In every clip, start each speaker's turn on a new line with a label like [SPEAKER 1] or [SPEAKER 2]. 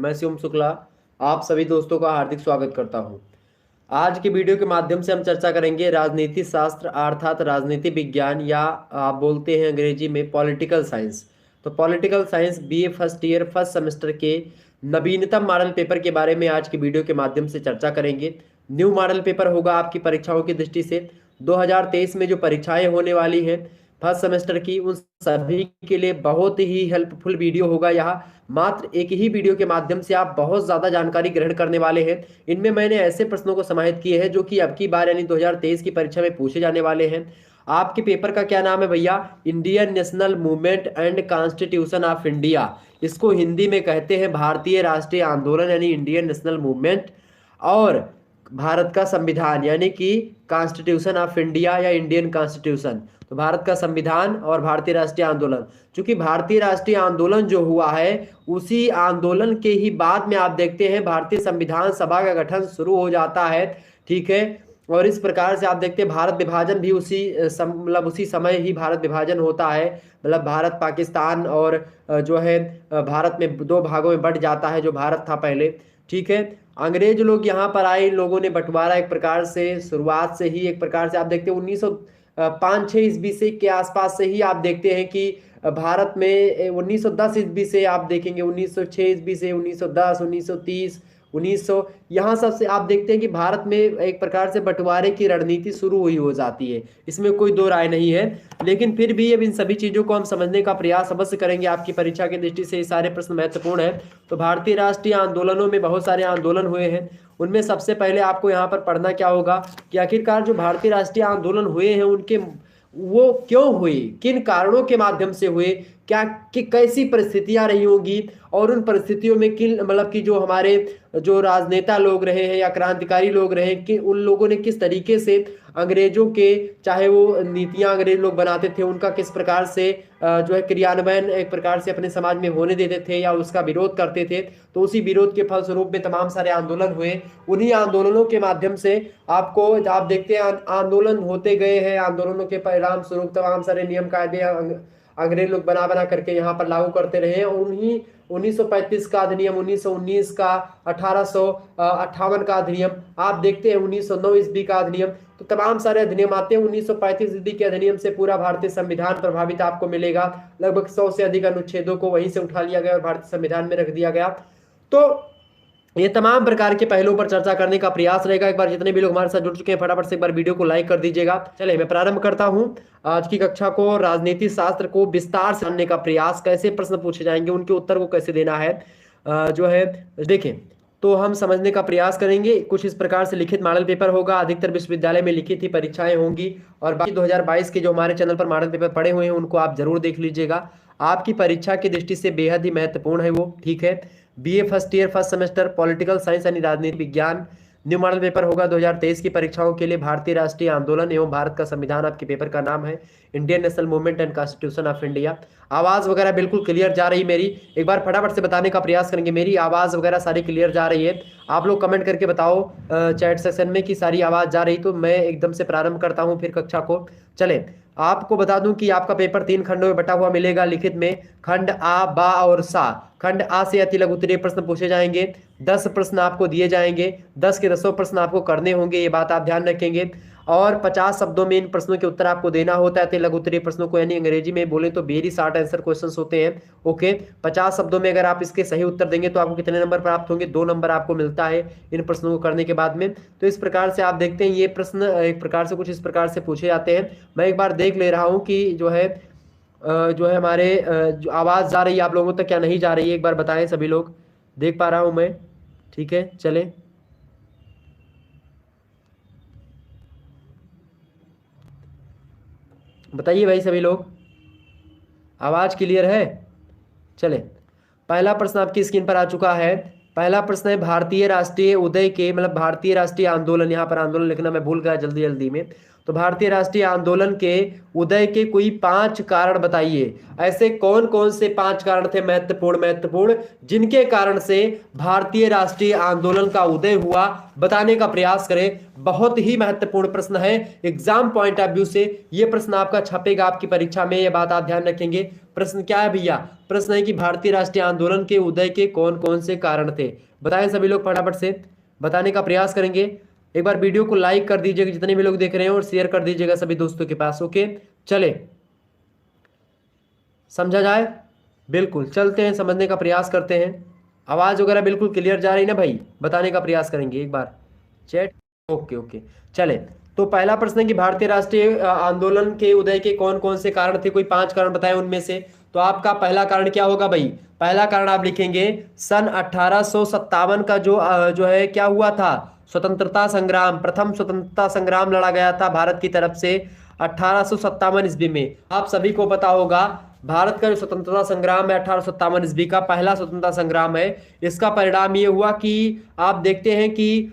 [SPEAKER 1] मैं शिवम शुक्ला आप सभी दोस्तों का हार्दिक स्वागत करता हूं। आज की वीडियो के माध्यम से हम चर्चा करेंगे राजनीति शास्त्र अर्थात राजनीति विज्ञान या आप बोलते हैं अंग्रेजी में पॉलिटिकल साइंस। तो political science BA first year first semester के नवीनतम मॉडल पेपर के बारे में आज की वीडियो के माध्यम से चर्चा करेंगे। न्यू मॉडल पेपर होगा आपकी परीक्षाओं की दृष्टि से 2023 में जो परीक्षाएं होने वाली हैं फर्स्ट सेमेस्टर की, उन सभी के लिए बहुत ही हेल्पफुल वीडियो होगा। यह मात्र एक ही वीडियो के माध्यम से आप बहुत ज़्यादा जानकारी ग्रहण करने वाले हैं। इनमें मैंने ऐसे प्रश्नों को समाहित किए हैं जो कि अब की बार यानी 2023 की परीक्षा में पूछे जाने वाले हैं। आपके पेपर का क्या नाम है भैया? Indian national movement and constitution of India. इसको हिंदी में कहते हैं भारतीय राष्ट्रीय आंदोलन यानी इंडियन नेशनल मूवमेंट, और भारत का संविधान यानी कि कॉन्स्टिट्यूशन ऑफ इंडिया या इंडियन कॉन्स्टिट्यूशन। तो भारत का संविधान और भारतीय राष्ट्रीय आंदोलन, क्योंकि भारतीय राष्ट्रीय आंदोलन जो हुआ है उसी आंदोलन के ही बाद में आप देखते हैं भारतीय संविधान सभा का गठन शुरू हो जाता है। ठीक है, और इस प्रकार से आप देखते हैं भारत विभाजन भी मतलब उसी समय ही भारत विभाजन होता है। मतलब भारत पाकिस्तान और जो है भारत में दो भागों में बंट जाता है जो भारत था पहले। ठीक है, अंग्रेज लोग यहाँ पर आए, इन लोगों ने बंटवारा एक प्रकार से शुरुआत से ही एक प्रकार से आप देखते हैं 1905-6 ईस्वी से के आसपास से ही आप देखते हैं कि भारत में 1910 ईस्वी से आप देखेंगे 1906 ईस्वी से 1910 1930 1900 यहाँ सब से आप देखते हैं कि भारत में एक प्रकार से बंटवारे की रणनीति शुरू हुई हो जाती है। इसमें कोई दो राय नहीं है, लेकिन फिर भी अब इन सभी चीज़ों को हम समझने का प्रयास अवश्य करेंगे। आपकी परीक्षा की दृष्टि से ये सारे प्रश्न महत्वपूर्ण है। तो भारतीय राष्ट्रीय आंदोलनों में बहुत सारे आंदोलन हुए हैं। उनमें सबसे पहले आपको यहाँ पर पढ़ना क्या होगा कि आखिरकार जो भारतीय राष्ट्रीय आंदोलन हुए हैं उनके वो क्यों हुए, किन कारणों के माध्यम से हुए, क्या कि कैसी परिस्थितियां रही होंगी, और उन परिस्थितियों में किन मतलब कि जो हमारे जो राजनेता लोग रहे हैं या क्रांतिकारी लोग रहे कि उन लोगों ने किस तरीके से अंग्रेजों के चाहे वो नीतियां अंग्रेज लोग बनाते थे उनका किस प्रकार से जो है क्रियान्वयन एक प्रकार से अपने समाज में होने देते थे या उसका विरोध करते थे। तो उसी विरोध के फलस्वरूप में तमाम सारे आंदोलन हुए। उन्हीं आंदोलनों के माध्यम से आपको आप देखते हैं आंदोलन होते गए हैं, आंदोलनों के परिणाम स्वरूप तमाम सारे नियम कायदे अंग्रेज लोग बना बना करके यहाँ पर लागू करते रहे। उन्हीं 1935 का अधिनियम, 1919 का, 1858 का अधिनियम, आप देखते हैं 1909 ईस्वी का अधिनियम। तो तमाम सारे अधिनियम आते हैं। 1935 ईस्वी के अधिनियम से पूरा भारतीय संविधान प्रभावित आपको मिलेगा। लगभग 100 से अधिक अनुच्छेदों को वहीं से उठा लिया गया और भारतीय संविधान में रख दिया गया। तो ये तमाम प्रकार के पहलुओं पर चर्चा करने का प्रयास रहेगा। एक बार जितने भी लोग हमारे साथ जुड़ चुके हैं फटाफट से एक बार वीडियो को लाइक कर दीजिएगा। चलिए मैं प्रारंभ करता हूं आज की कक्षा को। राजनीति शास्त्र को विस्तार से जानने का प्रयास, कैसे प्रश्न पूछे जाएंगे, उनके उत्तर को कैसे देना है जो है देखें तो हम समझने का प्रयास करेंगे। कुछ इस प्रकार से लिखित मॉडल पेपर होगा, अधिकतर विश्वविद्यालय में लिखित ही परीक्षाएं होंगी, और बाकी 2022 के जो हमारे चैनल पर मॉडल पेपर पड़े हुए हैं उनको आप जरूर देख लीजिएगा। आपकी परीक्षा की दृष्टि से बेहद ही महत्वपूर्ण है वो। ठीक है, BA first year first semester political science यानी राजनीति विज्ञान न्यू मॉडल पेपर होगा 2023 की परीक्षाओं के लिए। भारतीय राष्ट्रीय आंदोलन एवं भारत का संविधान आपके पेपर का नाम है। Indian national movement and constitution of India. आवाज़ वगैरह बिल्कुल क्लियर जा रही मेरी? एक बार फटाफट से बताने का प्रयास करेंगे मेरी आवाज़ वगैरह सारी क्लियर जा रही है? आप लोग कमेंट करके बताओ चैट सेक्शन में कि सारी आवाज़ जा रही, तो मैं एकदम से प्रारंभ करता हूँ फिर कक्षा को। चले आपको बता दूं कि आपका पेपर 3 खंडों में बटा हुआ मिलेगा लिखित में। खंड आ, बा और सा। खंड आ से अति लघु उत्तरीय प्रश्न पूछे जाएंगे। 10 प्रश्न आपको दिए जाएंगे, 10 के 10 प्रश्न आपको करने होंगे, ये बात आप ध्यान रखेंगे। और 50 शब्दों में इन प्रश्नों के उत्तर आपको देना होता है। अति लघु उत्तरीय प्रश्नों को यानी अंग्रेजी में बोले तो वेरी शॉर्ट आंसर क्वेश्चंस होते हैं। ओके, 50 शब्दों में अगर आप इसके सही उत्तर देंगे तो आपको कितने नंबर प्राप्त होंगे? 2 नंबर आपको मिलता है इन प्रश्नों को करने के बाद में। तो इस प्रकार से आप देखते हैं ये प्रश्न एक प्रकार से कुछ इस प्रकार से पूछे जाते हैं। मैं एक बार देख ले रहा हूँ कि जो है हमारे जो आवाज़ जा रही है आप लोगों तक क्या नहीं जा रही है, एक बार बताएं सभी लोग। देख पा रहा हूँ मैं? ठीक है, चले बताइए भाई सभी लोग, आवाज़ क्लियर है? चले पहला प्रश्न आपकी स्क्रीन पर आ चुका है। पहला प्रश्न है भारतीय राष्ट्रीय उदय के मतलब भारतीय राष्ट्रीय आंदोलन, यहाँ पर आंदोलन लिखना मैं भूल गया जल्दी जल्दी में। तो भारतीय राष्ट्रीय आंदोलन के उदय के कोई 5 कारण बताइए। ऐसे कौन कौन से 5 कारण थे महत्वपूर्ण जिनके कारण से भारतीय राष्ट्रीय आंदोलन का उदय हुआ, बताने का प्रयास करें। बहुत ही महत्वपूर्ण प्रश्न है, एग्जाम पॉइंट ऑफ व्यू से यह प्रश्न आपका छपेगा आपकी परीक्षा में, यह बात आप ध्यान रखेंगे। प्रश्न क्या है भैया? प्रश्न है कि भारतीय राष्ट्रीय आंदोलन के उदय के कौन कौन से कारण थे। बताएं सभी लोग, फटाफट से बताने का प्रयास करेंगे। एक बार वीडियो को लाइक कर दीजिएगा जितने भी लोग देख रहे हैं, और शेयर कर दीजिएगा सभी दोस्तों के पास। ओके, चले समझा जाए। बिल्कुल, चलते हैं, समझने का प्रयास करते हैं। आवाज वगैरह बिल्कुल क्लियर जा रही ना भाई? बताने का प्रयास करेंगे एक बार चैट। ओके ओके, चले। तो पहला प्रश्न है कि भारतीय राष्ट्रीय आंदोलन के उदय के कौन कौन से कारण थे, कोई 5 कारण बताएं उनमें से। तो आपका पहला कारण क्या होगा भाई? पहला कारण आप लिखेंगे सन 1857 का जो है क्या हुआ था, स्वतंत्रता संग्राम, प्रथम स्वतंत्रता संग्राम लड़ा गया था भारत की तरफ से 1857 ईस्वी में। आप सभी को पता होगा भारत का जो स्वतंत्रता संग्राम है 1857 ईस्वी का पहला स्वतंत्रता संग्राम है। इसका परिणाम ये हुआ कि आप देखते हैं कि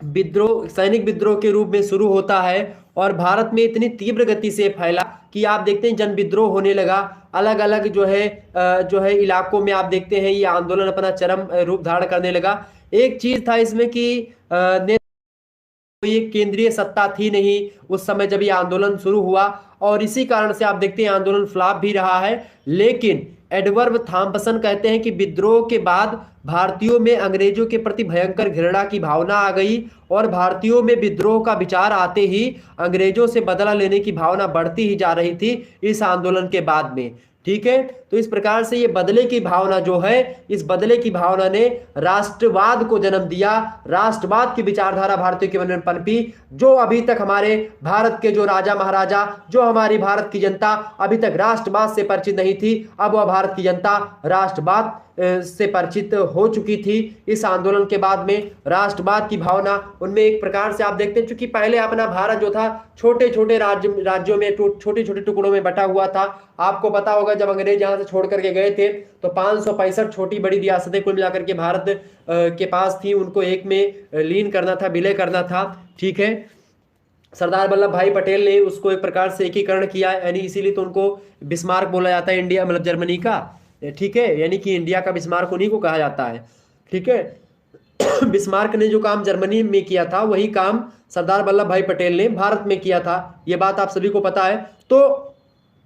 [SPEAKER 1] विद्रोह सैनिक विद्रोह के रूप में शुरू होता है और भारत में इतनी तीव्र गति से फैला कि आप देखते हैं जन विद्रोह होने लगा। अलग अलग जो है इलाकों में आप देखते हैं ये आंदोलन अपना चरम रूप धारण करने लगा। एक चीज था इसमें कि कोई केंद्रीय सत्ता थी नहीं उस समय जब ये आंदोलन शुरू हुआ, और इसी कारण से आप देखते हैं आंदोलन फ्लॉप भी रहा है। लेकिन एडवर्ड थॉम्पसन कहते हैं कि विद्रोह के बाद भारतीयों में अंग्रेजों के प्रति भयंकर घृणा की भावना आ गई, और भारतीयों में विद्रोह का विचार आते ही अंग्रेजों से बदला लेने की भावना बढ़ती ही जा रही थी इस आंदोलन के बाद में। ठीक है, तो इस प्रकार से ये बदले की भावना जो है, इस बदले की भावना ने राष्ट्रवाद को जन्म दिया। राष्ट्रवाद की विचारधारा भारतीयों के मन में पनपी, जो अभी तक हमारे भारत के जो राजा महाराजा, जो हमारी भारत की जनता अभी तक राष्ट्रवाद से परिचित नहीं थी, अब वह भारत की जनता राष्ट्रवाद से परिचित हो चुकी थी। इस आंदोलन के बाद में राष्ट्रवाद की भावना उनमें एक प्रकार से आप देखते हैं, चूंकि पहले अपना भारत जो था छोटे छोटे राज्यों में छोटे छोटे टुकड़ों में बटा हुआ था। आपको पता होगा जब अंग्रेज यहां से छोड़ करके गए थे तो 565 छोटी बड़ी रियासतें कुल मिलाकर के भारत के पास थी, उनको एक में लीन करना था, विलय करना था। ठीक है, सरदार वल्लभ भाई पटेल ने उसको एक प्रकार से एकीकरण किया, यानी इसीलिए तो उनको बिस्मार्क बोला जाता है, इंडिया मतलब जर्मनी का। ठीक है, यानी कि इंडिया का बिस्मार्क उन्हीं को कहा जाता है। ठीक है बिस्मार्क ने जो काम जर्मनी में किया था वही काम सरदार वल्लभ भाई पटेल ने भारत में किया था, ये बात आप सभी को पता है। तो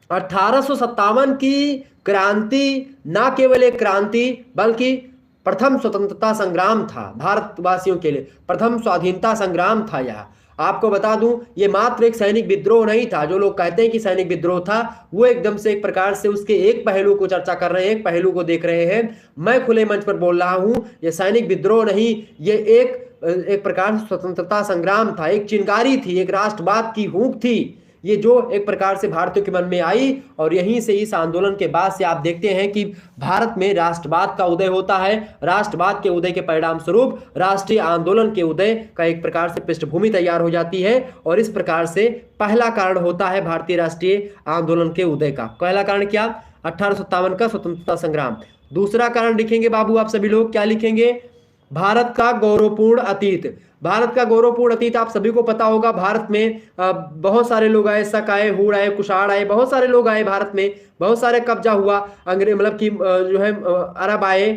[SPEAKER 1] 1857 की क्रांति ना केवल एक क्रांति बल्कि प्रथम स्वतंत्रता संग्राम था भारतवासियों के लिए, प्रथम स्वाधीनता संग्राम था यह। आपको बता दूं ये मात्र एक सैनिक विद्रोह नहीं था। जो लोग कहते हैं कि सैनिक विद्रोह था, वो एकदम से एक प्रकार से उसके एक पहलू को चर्चा कर रहे हैं, एक पहलू को देख रहे हैं। मैं खुले मंच पर बोल रहा हूं ये सैनिक विद्रोह नहीं, ये एक प्रकार से स्वतंत्रता संग्राम था, एक चिंगारी थी, एक राष्ट्रवाद की हूंक थी, ये जो एक प्रकार से भारतीयों के मन में आई। और यहीं से इस आंदोलन के बाद से आप देखते हैं कि भारत में राष्ट्रवाद का उदय होता है। राष्ट्रवाद के उदय के परिणाम स्वरूप राष्ट्रीय आंदोलन के उदय का एक प्रकार से पृष्ठभूमि तैयार हो जाती है, और इस प्रकार से पहला कारण होता है भारतीय राष्ट्रीय आंदोलन के उदय का। पहला कारण क्या? 1857 का स्वतंत्रता संग्राम। दूसरा कारण लिखेंगे बाबू आप सभी लोग, क्या लिखेंगे? भारत का गौरवपूर्ण अतीत। भारत का गौरवपूर्ण अतीत आप सभी को पता होगा, भारत में बहुत सारे लोग आए, शक आए, हूण आए, कुषाण आए, बहुत सारे लोग आए भारत में, बहुत सारे कब्जा हुआ, अंग्रेज मतलब कि जो है अरब आए,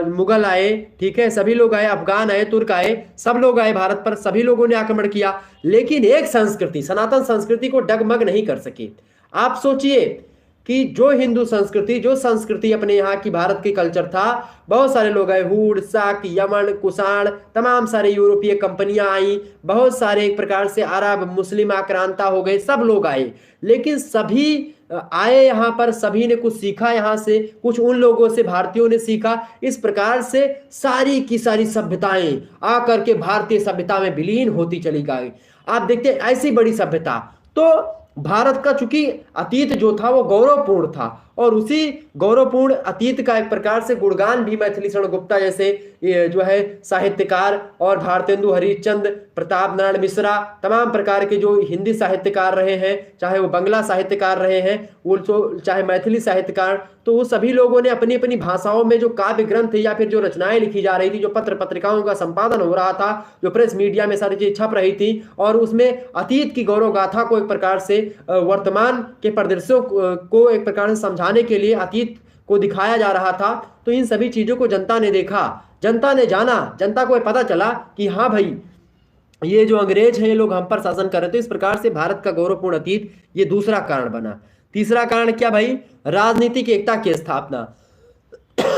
[SPEAKER 1] मुगल आए, ठीक है, सभी लोग आए, अफगान आए, तुर्क आए, सब लोग आए भारत पर, सभी लोगों ने आक्रमण किया, लेकिन एक संस्कृति, सनातन संस्कृति को डगमग नहीं कर सकी। आप सोचिए कि जो हिंदू संस्कृति, जो संस्कृति अपने यहाँ की भारत की कल्चर था, बहुत सारे लोग आए, हूण, शक, यमन, कुषाण, तमाम सारे यूरोपीय कंपनियां आई, बहुत सारे एक प्रकार से अरब मुस्लिम आक्रांता हो गए, सब लोग आए, लेकिन सभी आए यहाँ पर, सभी ने कुछ सीखा यहाँ से, कुछ उन लोगों से भारतीयों ने सीखा। इस प्रकार से सारी की सारी सभ्यताएं आकर के भारतीय सभ्यता में विलीन होती चली गई। आप देखते हैं ऐसी बड़ी सभ्यता। तो भारत का चूंकि अतीत जो था वो गौरवपूर्ण था, और उसी गौरवपूर्ण अतीत का एक प्रकार से गुणगान भी मैथिली शरण गुप्ता जैसे जो है साहित्यकार और भारतेंदु हरिश्चंद्र प्रताप नारायण मिश्रा, तमाम प्रकार के जो हिंदी साहित्यकार रहे हैं, चाहे वो बंगला साहित्यकार रहे हैं, वो चाहे मैथिली साहित्यकार, तो वो सभी लोगों ने अपनी अपनी भाषाओं में जो काव्य ग्रंथ या फिर जो रचनाएं लिखी जा रही थी, जो पत्र पत्रिकाओं का संपादन हो रहा था, जो प्रेस मीडिया में सारी चीज छप रही थी, और उसमें अतीत की गौरव गाथा को एक प्रकार से वर्तमान के परिदृश्यों को एक प्रकार से समझाने के लिए अतीत को दिखाया जा रहा था। तो इन सभी चीजों को जनता ने देखा, जनता ने जाना, जनता को पता चला कि हाँ भाई, ये जो अंग्रेज हैं ये लोग हम पर शासन कर रहे थे। इस प्रकार से भारत का गौरवपूर्ण अतीत ये दूसरा कारण बना। तीसरा कारण क्या भाई? राजनीतिक एकता की स्थापना।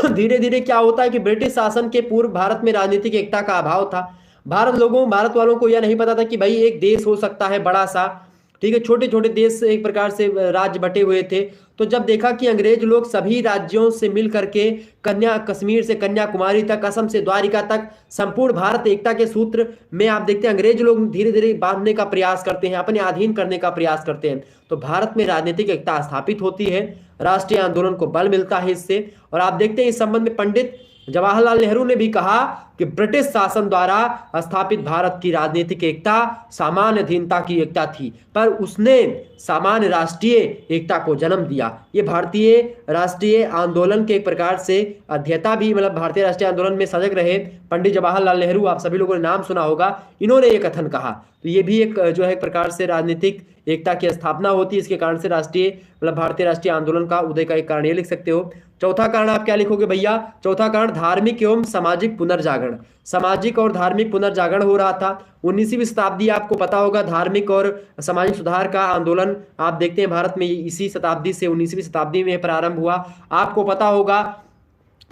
[SPEAKER 1] धीरे धीरे क्या होता है कि ब्रिटिश शासन के पूर्व भारत में राजनीतिक एकता का अभाव था। भारत वालों को यह नहीं पता था कि भाई एक देश हो सकता है बड़ा सा, ठीक है, छोटे छोटे देश एक प्रकार से राज्य बटे हुए थे। तो जब देखा कि अंग्रेज लोग सभी राज्यों से मिल करके कन्या कश्मीर से कन्याकुमारी तक, असम से द्वारिका तक संपूर्ण भारत एकता के सूत्र में आप देखते हैं अंग्रेज लोग धीरे धीरे बांधने का प्रयास करते हैं, अपने अधीन करने का प्रयास करते हैं। तो भारत में राजनीतिक एकता स्थापित होती है, राष्ट्रीय आंदोलन को बल मिलता है इससे। और आप देखते हैं इस संबंध में पंडित जवाहरलाल नेहरू ने भी कहा कि ब्रिटिश शासन द्वारा स्थापित भारत की राजनीतिक एकता सामान्य अधीनता की एकता थी, पर उसने सामान्य राष्ट्रीय एकता को जन्म दिया। ये भारतीय राष्ट्रीय आंदोलन के एक प्रकार से अध्येता भी, मतलब भारतीय राष्ट्रीय आंदोलन में सजग रहे पंडित जवाहरलाल नेहरू, आप सभी लोगों ने नाम सुना होगा, इन्होंने ये कथन कहा। तो ये भी एक जो है एक प्रकार से राजनीतिक एकता की स्थापना होती है, इसके कारण से राष्ट्रीय मतलब भारतीय राष्ट्रीय आंदोलन का उदय का एक कारण ये लिख सकते हो। चौथा कारण आप क्या लिखोगे भैया? चौथा कारण धार्मिक एवं सामाजिक पुनर्जागरण। सामाजिक और धार्मिक पुनर्जागरण हो रहा था 19वीं शताब्दी, आपको पता होगा धार्मिक और सामाजिक सुधार का आंदोलन आप देखते हैं भारत में इसी शताब्दी से 19वीं शताब्दी में प्रारंभ हुआ। आपको पता होगा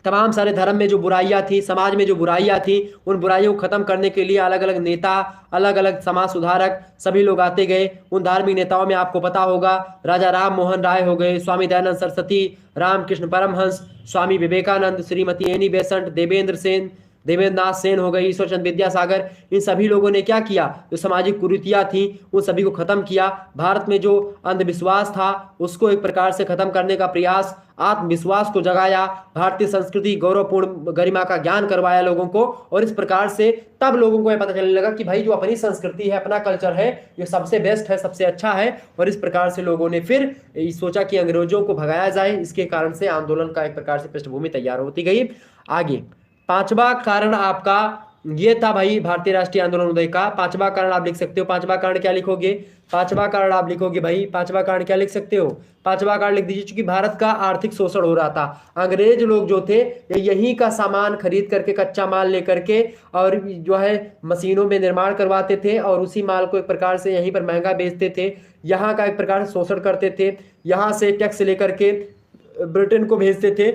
[SPEAKER 1] तमाम सारे धर्म में जो बुराइयां थी, समाज में जो बुराइयां थी, उन बुराइयों को खत्म करने के लिए अलग अलग नेता, अलग अलग समाज सुधारक सभी लोग आते गए। उन धार्मिक नेताओं में आपको पता होगा राजा राम मोहन राय हो गए, स्वामी दयानंद सरस्वती, रामकृष्ण परमहंस, स्वामी विवेकानंद, श्रीमती एनी बेसेंट, देवेंद्र नाथ सेन हो गई, ईश्वर चंद्र विद्यासागर। इन सभी लोगों ने क्या किया? जो सामाजिक कुरीतियां थी उन सभी को खत्म किया। भारत में जो अंधविश्वास था उसको एक प्रकार से खत्म करने का प्रयास, आत्मविश्वास को जगाया, भारतीय संस्कृति गौरवपूर्ण गरिमा का ज्ञान करवाया लोगों को। और इस प्रकार से तब लोगों को यह पता चलने लगा कि भाई जो अपनी संस्कृति है, अपना कल्चर है, ये सबसे बेस्ट है, सबसे अच्छा है। और इस प्रकार से लोगों ने फिर सोचा कि अंग्रेजों को भगाया जाए। इसके कारण से आंदोलन का एक प्रकार से पृष्ठभूमि तैयार होती गई। आगे पांचवा कारण आपका ये था भाई भारतीय राष्ट्रीय आंदोलन उदय का। पांचवा कारण आप लिख सकते हो। पांचवा कारण क्या लिखोगे? पांचवा कारण आप लिखोगे भाई, पांचवा कारण क्या लिख सकते हो? पांचवा कारण लिख दीजिए, क्योंकि भारत का आर्थिक शोषण हो रहा था। अंग्रेज लोग जो थे यहीं का सामान खरीद करके, कच्चा माल लेकर के और जो है मशीनों में निर्माण करवाते थे और उसी माल को एक प्रकार से यहीं पर महंगा बेचते थे। यहाँ का एक प्रकार से शोषण करते थे, यहाँ से टैक्स लेकर के ब्रिटेन को भेजते थे।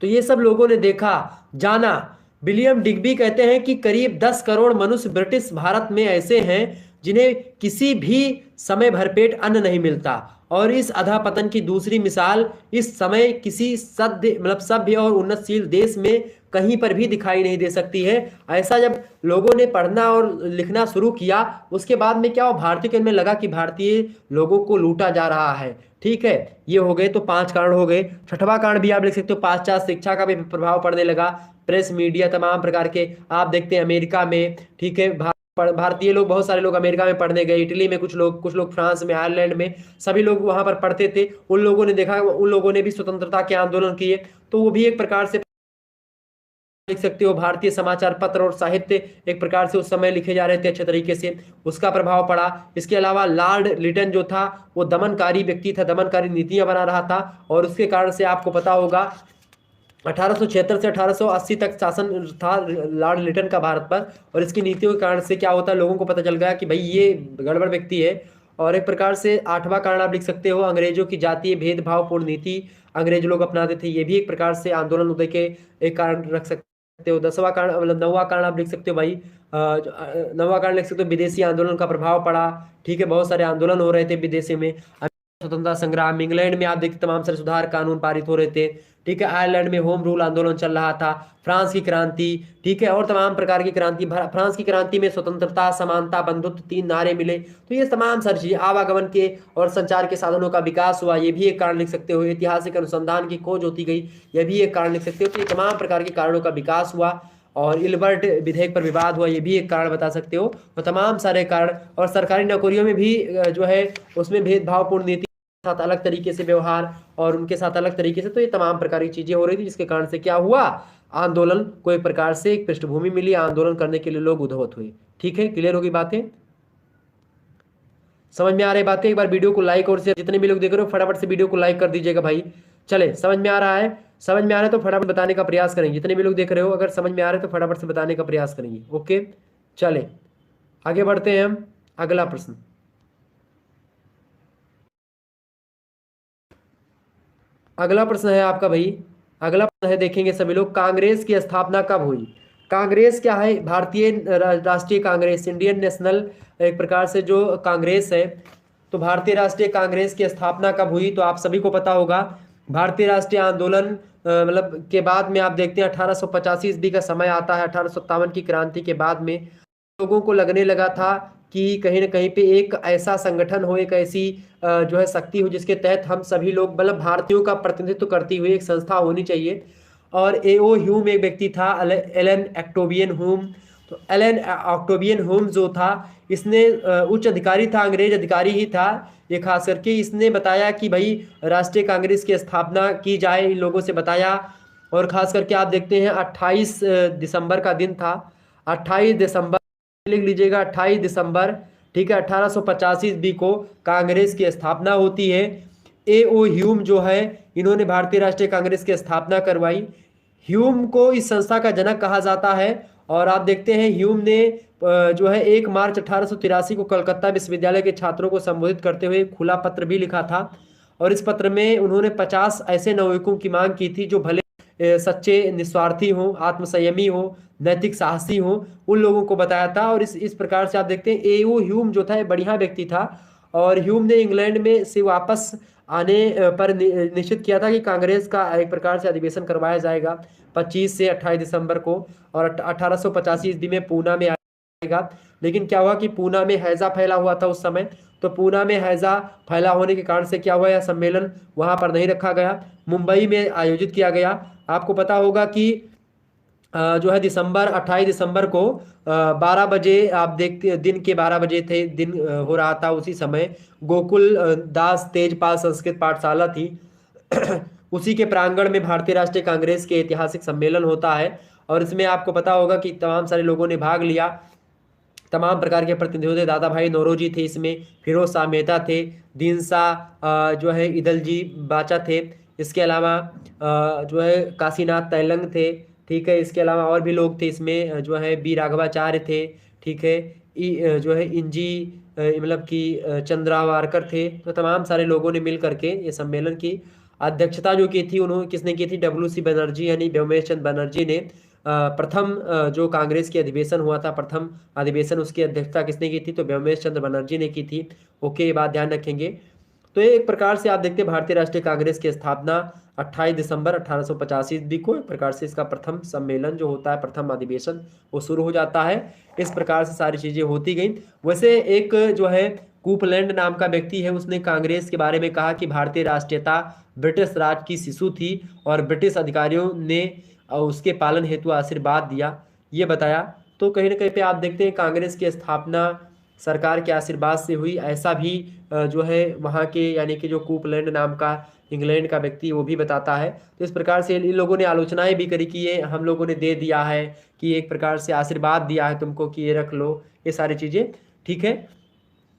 [SPEAKER 1] तो ये सब लोगों ने देखा, जाना। विलियम डिग्बी कहते हैं कि करीब 10 करोड़ मनुष्य ब्रिटिश भारत में ऐसे हैं जिन्हें किसी भी समय भरपेट अन्न नहीं मिलता। और इस अधःपतन की दूसरी मिसाल इस समय किसी सभ्य और उन्नतशील देश में कहीं पर भी दिखाई नहीं दे सकती है। ऐसा जब लोगों ने पढ़ना और लिखना शुरू किया, उसके बाद में क्या हो, भारतीयों में लगा कि भारतीय लोगों को लूटा जा रहा है। ठीक है, ये हो गए तो 5 कारण हो गए। छठवां कारण भी आप लिख सकते हो, पाश्चात्य शिक्षा का भी प्रभाव पड़ने लगा। प्रेस मीडिया तमाम प्रकार के आप देखते हैं अमेरिका में, ठीक है, भारतीय लोग बहुत सारे लोग अमेरिका में पढ़ने गए, इटली में कुछ लोग फ्रांस में, आयरलैंड में, सभी लोग वहां पर पढ़ते थे। उन लोगों ने देखा, उन लोगों ने भी स्वतंत्रता के आंदोलन किए। तो वो भी एक प्रकार से लिख सकते हो। भारतीय समाचार पत्र और साहित्य एक प्रकार से उस समय लिखे जा रहे थे अच्छे तरीके से, उसका प्रभाव पड़ा। इसके अलावा लॉर्ड लिटन जो था वो दमनकारी व्यक्ति था, दमनकारी नीतियां बना रहा था। और उसके कारण से आपको पता होगा 1876 से 1880 तक शासन था लॉर्ड लिटन का भारत पर। और इसकी नीतियों के कारण से क्या होता है, लोगों को पता चल गया कि भाई ये गड़बड़ व्यक्ति है। और एक प्रकार से 8वां कारण आप लिख सकते हो, अंग्रेजों की जातीय भेदभावपूर्ण नीति अंग्रेज लोग अपनाते थे। ये भी एक प्रकार से आंदोलन उदय के एक कारण रख सकते हो। 10वां कारण मतलब 9वां कारण आप लिख सकते हो भाई, 9वां कारण लिख सकते हो, विदेशी आंदोलन का प्रभाव पड़ा। ठीक है, बहुत सारे आंदोलन हो रहे थे विदेशी में। स्वतंत्रता संग्राम, इंग्लैंड में आप देखते तमाम सारे सुधार कानून पारित हो रहे थे। ठीक है, आयरलैंड में होम रूल आंदोलन चल रहा था, फ्रांस की क्रांति, ठीक है, और तमाम प्रकार की क्रांति। फ्रांस की क्रांति में स्वतंत्रता, समानता, बंधुत्व 3 नारे मिले। तो ये तमाम सारी चीजें, आवागमन के और संचार के साधनों का विकास हुआ, ये भी एक कारण लिख सकते हो। ऐतिहासिक अनुसंधान की खोज होती गई, यह भी एक कारण लिख सकते हो। तो ये तमाम प्रकार के कारणों का विकास हुआ। और इलबर्ट विधेयक पर विवाद हुआ, ये भी एक कारण बता सकते हो। तो तमाम सारे कारण, और सरकारी नौकरियों में भी जो है उसमें भेदभावपूर्ण नीति के साथ अलग तरीके से व्यवहार और उनके साथ अलग तरीके से, तो ये तमाम प्रकार की चीजें हो रही थी, जिसके कारण से क्या हुआ, आंदोलन को एक प्रकार से एक पृष्ठभूमि मिली, आंदोलन करने के लिए लोग उद्धवत हुए। ठीक है, क्लियर होगी बातें, समझ में आ रही बातें। एक बार वीडियो को लाइक और शेयर, जितने भी लोग देख रहे हो फटाफट से वीडियो को लाइक कर दीजिएगा भाई। चले, समझ में आ रहा है, समझ में आ रहा है तो फटाफट बताने का प्रयास करेंगे। जितने भी लोग देख रहे हो अगर समझ में आ रहा है तो फटाफट से बताने का प्रयास करेंगे। ओके, चले आगे बढ़ते हैं हम। अगला प्रश्न, अगला प्रश्न है आपका भाई, अगला प्रश्न है, देखेंगे सभी लोग, कांग्रेस की स्थापना कब हुई। कांग्रेस क्या है, भारतीय राष्ट्रीय कांग्रेस, इंडियन नेशनल, एक प्रकार से जो कांग्रेस है, तो भारतीय राष्ट्रीय कांग्रेस की स्थापना कब हुई, तो आप सभी को पता होगा। भारतीय राष्ट्रीय आंदोलन मतलब के बाद में आप देखते हैं 1885 ईस्वी का समय आता है, 1857 की क्रांति के बाद में लोगों को लगने लगा था कि कहीं ना कहीं पे एक ऐसा संगठन हो, एक ऐसी जो है शक्ति हो, जिसके तहत हम सभी लोग मतलब भारतीयों का प्रतिनिधित्व करती हुई एक संस्था होनी चाहिए। और एओ ह्यूम एक व्यक्ति था, एलन ऑक्टेवियन ह्यूम। तो एलन ऑक्टेवियन ह्यूम जो था, इसने उच्च अधिकारी था, अंग्रेज अधिकारी ही था ये, खास करके इसने बताया कि भाई राष्ट्रीय कांग्रेस की स्थापना की जाए, इन लोगों से बताया। और खास करके आप देखते हैं 28 दिसंबर का दिन था, 28 दिसंबर, लिख लीजिएगा 28 दिसंबर, ठीक है, 1885 ईस्वी को कांग्रेस की स्थापना होती है। एओ ह्यूम जो है, इन्होंने भारतीय राष्ट्रीय कांग्रेस की स्थापना करवाई। ह्यूम को इस संस्था का जनक कहा जाता है। और आप देखते हैं ह्यूम ने जो है 1 मार्च 1883 को कलकत्ता विश्वविद्यालय के छात्रों को संबोधित करते हुए एक खुला पत्र भी लिखा था। और इस पत्र में उन्होंने 50 ऐसे नवयुवकों की मांग की थी जो भले सच्चे निस्वार्थी हों, आत्मसंयमी हों, नैतिक साहसी हों, उन लोगों को बताया था। और इस प्रकार से आप देखते हैं एओ ह्यूम जो था ये बढ़िया व्यक्ति था। और ह्यूम ने इंग्लैंड में से वापस आने पर निश्चित किया था कि कांग्रेस का एक प्रकार से अधिवेशन करवाया जाएगा 25 से 28 दिसंबर को, और 1885 ईस्वी में पूना में आएगा। लेकिन क्या हुआ कि पूना में हैजा फैला हुआ था उस समय, तो पूना में हैजा फैला होने के कारण से क्या हुआ, यह सम्मेलन वहां पर नहीं रखा गया, मुंबई में आयोजित किया गया। आपको पता होगा कि जो है 28 दिसंबर को 12 बजे, आप देखते दिन के 12 बजे थे, दिन हो रहा था उसी समय, गोकुल दास तेजपाल संस्कृत पाठशाला थी उसी के प्रांगण में भारतीय राष्ट्रीय कांग्रेस के ऐतिहासिक सम्मेलन होता है। और इसमें आपको पता होगा कि तमाम सारे लोगों ने भाग लिया, तमाम प्रकार के प्रतिनिधियों थे, दादा भाई नौरोजी थे इसमें, फिरोज शाह मेहता थे, दीनसा जो है इदलजी बाचा थे, इसके अलावा जो है काशीनाथ तैलंग थे, ठीक है, इसके अलावा और भी लोग थे इसमें, जो है बी राघवाचार्य थे, ठीक है, जो है इंजी मतलब कि चंद्रावारकर थे। तो तमाम सारे लोगों ने मिल करके ये सम्मेलन की अध्यक्षता जो की थी, उन्होंने किसने की थी, WC बनर्जी यानी व्योमेश चंद्र बनर्जी ने प्रथम जो कांग्रेस की अधिवेशन हुआ था, प्रथम अधिवेशन, उसकी अध्यक्षता किसने की थी, तो व्योमेश चंद्र बनर्जी ने की थी। ओके, ये बात ध्यान रखेंगे। तो ये एक प्रकार से आप देखते हैं भारतीय राष्ट्रीय कांग्रेस की स्थापना 28 दिसंबर 1885 ईस्वी को, एक प्रकार से इसका प्रथम सम्मेलन जो होता है, प्रथम अधिवेशन, वो शुरू हो जाता है। इस प्रकार से सारी चीजें होती गई। वैसे एक जो है कूपलैंड नाम का व्यक्ति है, उसने कांग्रेस के बारे में कहा कि भारतीय राष्ट्रीयता ब्रिटिश राज की शिशु थी और ब्रिटिश अधिकारियों ने उसके पालन हेतु आशीर्वाद दिया, ये बताया। तो कहीं ना कहीं पे आप देखते हैं कांग्रेस की स्थापना सरकार के आशीर्वाद से हुई, ऐसा भी जो है वहाँ के यानी कि जो कूपलैंड नाम का इंग्लैंड का व्यक्ति वो भी बताता है। तो इस प्रकार से इन लोगों ने आलोचनाएं भी करी कि ये हम लोगों ने दे दिया है, कि एक प्रकार से आशीर्वाद दिया है तुमको कि ये रख लो, ये सारी चीज़ें, ठीक है।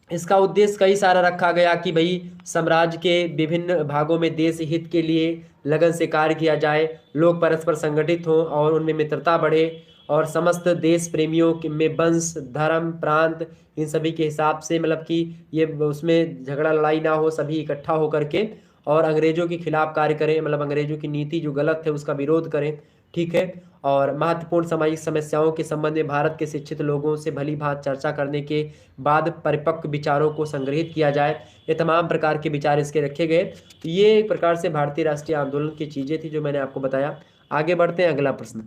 [SPEAKER 1] इसका उद्देश्य कई सारा रखा गया कि भाई साम्राज्य के विभिन्न भागों में देश हित के लिए लगन से कार्य किया जाए, लोग परस्पर संगठित हों और उनमें मित्रता बढ़े, और समस्त देश प्रेमियों में वंश, धर्म, प्रांत, इन सभी के हिसाब से मतलब कि ये उसमें झगड़ा लड़ाई ना हो, सभी इकट्ठा होकर के और अंग्रेजों के खिलाफ कार्य करें, मतलब अंग्रेजों की नीति जो गलत है उसका विरोध करें, ठीक है। और महत्वपूर्ण सामाजिक समस्याओं के संबंध में भारत के शिक्षित लोगों से भली भांति चर्चा करने के बाद परिपक्व विचारों को संग्रहित किया जाए, ये तमाम प्रकार के विचार इसके रखे गए। तो ये एक प्रकार से भारतीय राष्ट्रीय आंदोलन की चीज़ें थी जो मैंने आपको बताया। आगे बढ़ते हैं, अगला प्रश्न,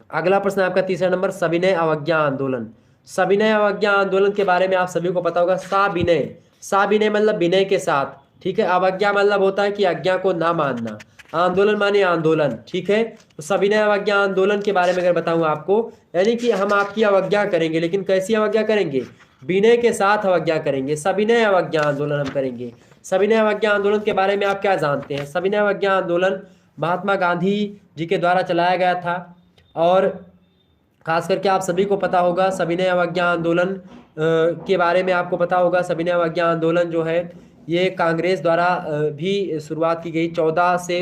[SPEAKER 1] अगला प्रश्न आपका तीसरा नंबर, सविनय अवज्ञा आंदोलन। सविनय अवज्ञा आंदोलन के बारे में आप सभी को पता होगा। साविनय, साविनय मतलब विनय के साथ, ठीक है। अवज्ञा मतलब होता है कि आज्ञा को ना मानना, आंदोलन माने आंदोलन, ठीक है। तो सविनय अवज्ञा आंदोलन के बारे में अगर बताऊं आपको, यानी कि हम आपकी अवज्ञा करेंगे, लेकिन कैसी अवज्ञा करेंगे? विनय के साथ अवज्ञा करेंगे। सविनय अवज्ञा आंदोलन हम करेंगे। सविनय अवज्ञा आंदोलन के बारे में आप क्या जानते हैं? सविनय अवज्ञा आंदोलन महात्मा गांधी जी के द्वारा चलाया गया था, और खास करके आप सभी को पता होगा सविनय अवज्ञा आंदोलन के बारे में आपको पता होगा। सविनय अवज्ञा आंदोलन जो है ये कांग्रेस द्वारा भी शुरुआत की गई। 14 से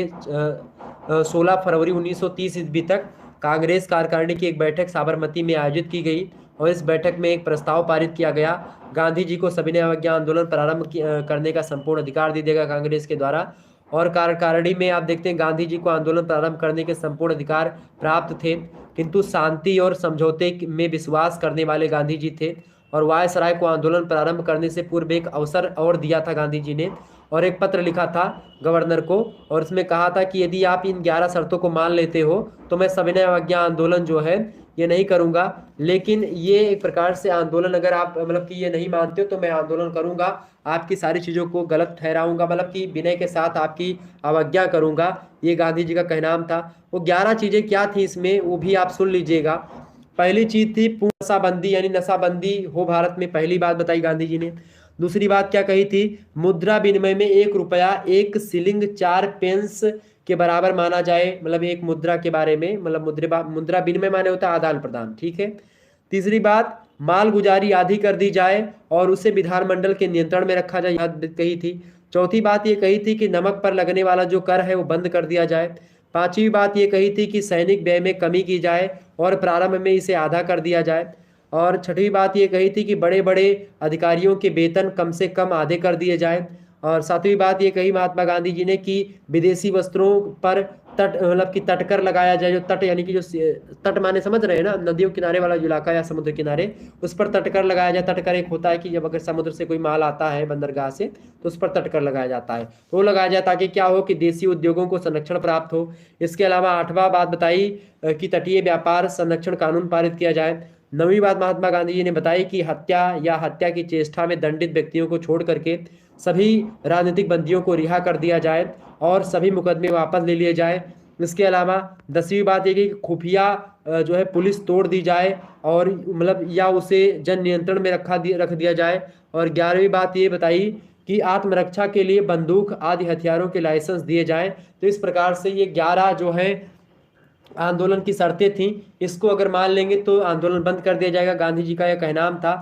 [SPEAKER 1] 16 फरवरी 1930 ईस्वी तक कांग्रेस कार्यकारिणी की एक बैठक साबरमती में आयोजित की गई, और इस बैठक में एक प्रस्ताव पारित किया गया, गांधी जी को सविनय अवज्ञा आंदोलन प्रारंभ करने का संपूर्ण अधिकार दे देगा कांग्रेस के द्वारा। और कार्यकारिणी में आप देखते हैं गांधी जी को आंदोलन प्रारंभ करने के संपूर्ण अधिकार प्राप्त थे, किंतु शांति और समझौते में विश्वास करने वाले गांधी जी थे। और वायसराय को आंदोलन प्रारंभ करने से पूर्व एक अवसर और दिया था गांधी जी ने, और एक पत्र लिखा था गवर्नर को, और इसमें कहा था कि यदि आप इन 11 शर्तों को मान लेते हो तो मैं सविनय अवज्ञा आंदोलन जो है ये नहीं करूंगा, लेकिन ये एक प्रकार से आंदोलन अगर आप मतलब कि ये नहीं मानते हो तो मैं आंदोलन करूंगा, आपकी सारी चीज़ों को गलत ठहराऊंगा, मतलब कि विनय के साथ आपकी अवज्ञा करूंगा। ये गांधी जी का कहना था। वो 11 चीज़ें क्या थी इसमें, वो भी आप सुन लीजिएगा। पहली चीज थी पूर्ण नशाबंदी, यानी नशाबंदी हो भारत में, पहली बात बताई गांधी जी ने। दूसरी बात क्या कही थी? मुद्रा विनिमय में 1 रुपया 1 शिलिंग 4 पेंस के बराबर माना जाए, मतलब एक मुद्रा के बारे में, मतलब मुद्रा विनिमय माने होता है आदान प्रदान, ठीक है। तीसरी बात, मालगुजारी आधी कर दी जाए और उसे विधानमंडल के नियंत्रण में रखा जाए, कही थी। चौथी बात ये कही थी कि नमक पर लगने वाला जो कर है वो बंद कर दिया जाए। पांचवी बात ये कही थी कि सैनिक व्यय में कमी की जाए और प्रारंभ में इसे आधा कर दिया जाए। और छठवीं बात ये कही थी कि बड़े बड़े अधिकारियों के वेतन कम से कम आधे कर दिए जाए। और सातवीं बात ये कही महात्मा गांधी जी ने कि विदेशी वस्त्रों पर तट मतलब कि तटकर लगाया जाए। जो तट यानी कि जो तट माने समझ रहे हैं ना, नदियों किनारे वाला जो इलाका या समुद्र किनारे, उस पर तटकर लगाया जाए। तटकर एक होता है कि जब अगर समुद्र से कोई माल आता है बंदरगाह से तो उस पर तटकर लगाया जाता है, तो वो लगाया जाए ताकि क्या हो कि देसी उद्योगों को संरक्षण प्राप्त हो। इसके अलावा आठवां बात बताई कि तटीय व्यापार संरक्षण कानून पारित किया जाए। नवीं बात महात्मा गांधी जी ने बताई कि हत्या या हत्या की चेष्टा में दंडित व्यक्तियों को छोड़ करके सभी राजनीतिक बंदियों को रिहा कर दिया जाए और सभी मुकदमे वापस ले लिए जाए। इसके अलावा 10वीं बात ये कि खुफिया जो है पुलिस तोड़ दी जाए और मतलब या उसे जन नियंत्रण में रख दिया जाए। और 11वीं बात ये बताई कि आत्मरक्षा के लिए बंदूक आदि हथियारों के लाइसेंस दिए जाएं। तो इस प्रकार से ये 11 जो है आंदोलन की शर्तें थीं, इसको अगर मान लेंगे तो आंदोलन बंद कर दिया जाएगा, गांधी जी का यह कहना था।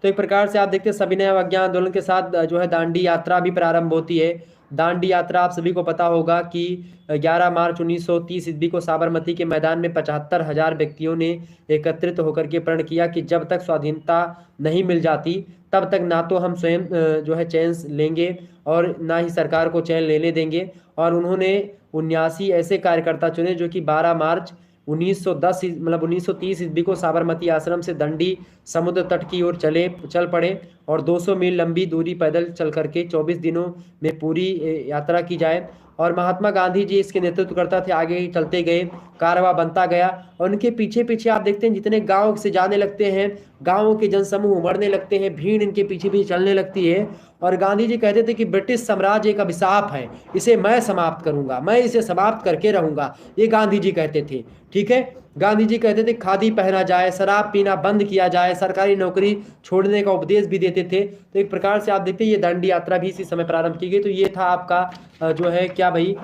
[SPEAKER 1] तो एक प्रकार से आप देखते हैं सविनय अवज्ञा आंदोलन के साथ जो है दांडी यात्रा भी प्रारंभ होती है। दांडी यात्रा आप सभी को पता होगा कि 11 मार्च 1930 ईस्वी को साबरमती के मैदान में 75,000 व्यक्तियों ने एकत्रित होकर के प्रण किया कि जब तक स्वाधीनता नहीं मिल जाती तब तक ना तो हम स्वयं जो है चैन लेंगे और ना ही सरकार को चैन लेने देंगे। और उन्होंने 79 ऐसे कार्यकर्ता चुने जो कि 12 मार्च 1910 मतलब 1930 ईस्वी को साबरमती आश्रम से दंडी समुद्र तट की ओर चल पड़े और 200 मील लंबी दूरी पैदल चल करके 24 दिनों में पूरी यात्रा की जाए। और महात्मा गांधी जी इसके नेतृत्व करता थे, आगे ही चलते गए, कारवां बनता गया। और उनके पीछे पीछे आप देखते हैं जितने गांव से जाने लगते हैं, गांवों के जनसमूह उमड़ने लगते हैं, भीड़ इनके पीछे पीछे चलने लगती है। और गांधी जी कहते थे कि ब्रिटिश साम्राज्य एक अभिशाप है, इसे मैं समाप्त करूंगा, मैं इसे समाप्त करके रहूंगा, ये गांधी जी कहते थे, ठीक है। गांधी जी कहते थे खादी पहना जाए, शराब पीना बंद किया जाए, सरकारी नौकरी छोड़ने का उपदेश भी देते थे। तो एक प्रकार से आप देखते हैं ये दांडी यात्रा भी इसी समय प्रारंभ की गई। तो ये था आपका जो है क्या भाई,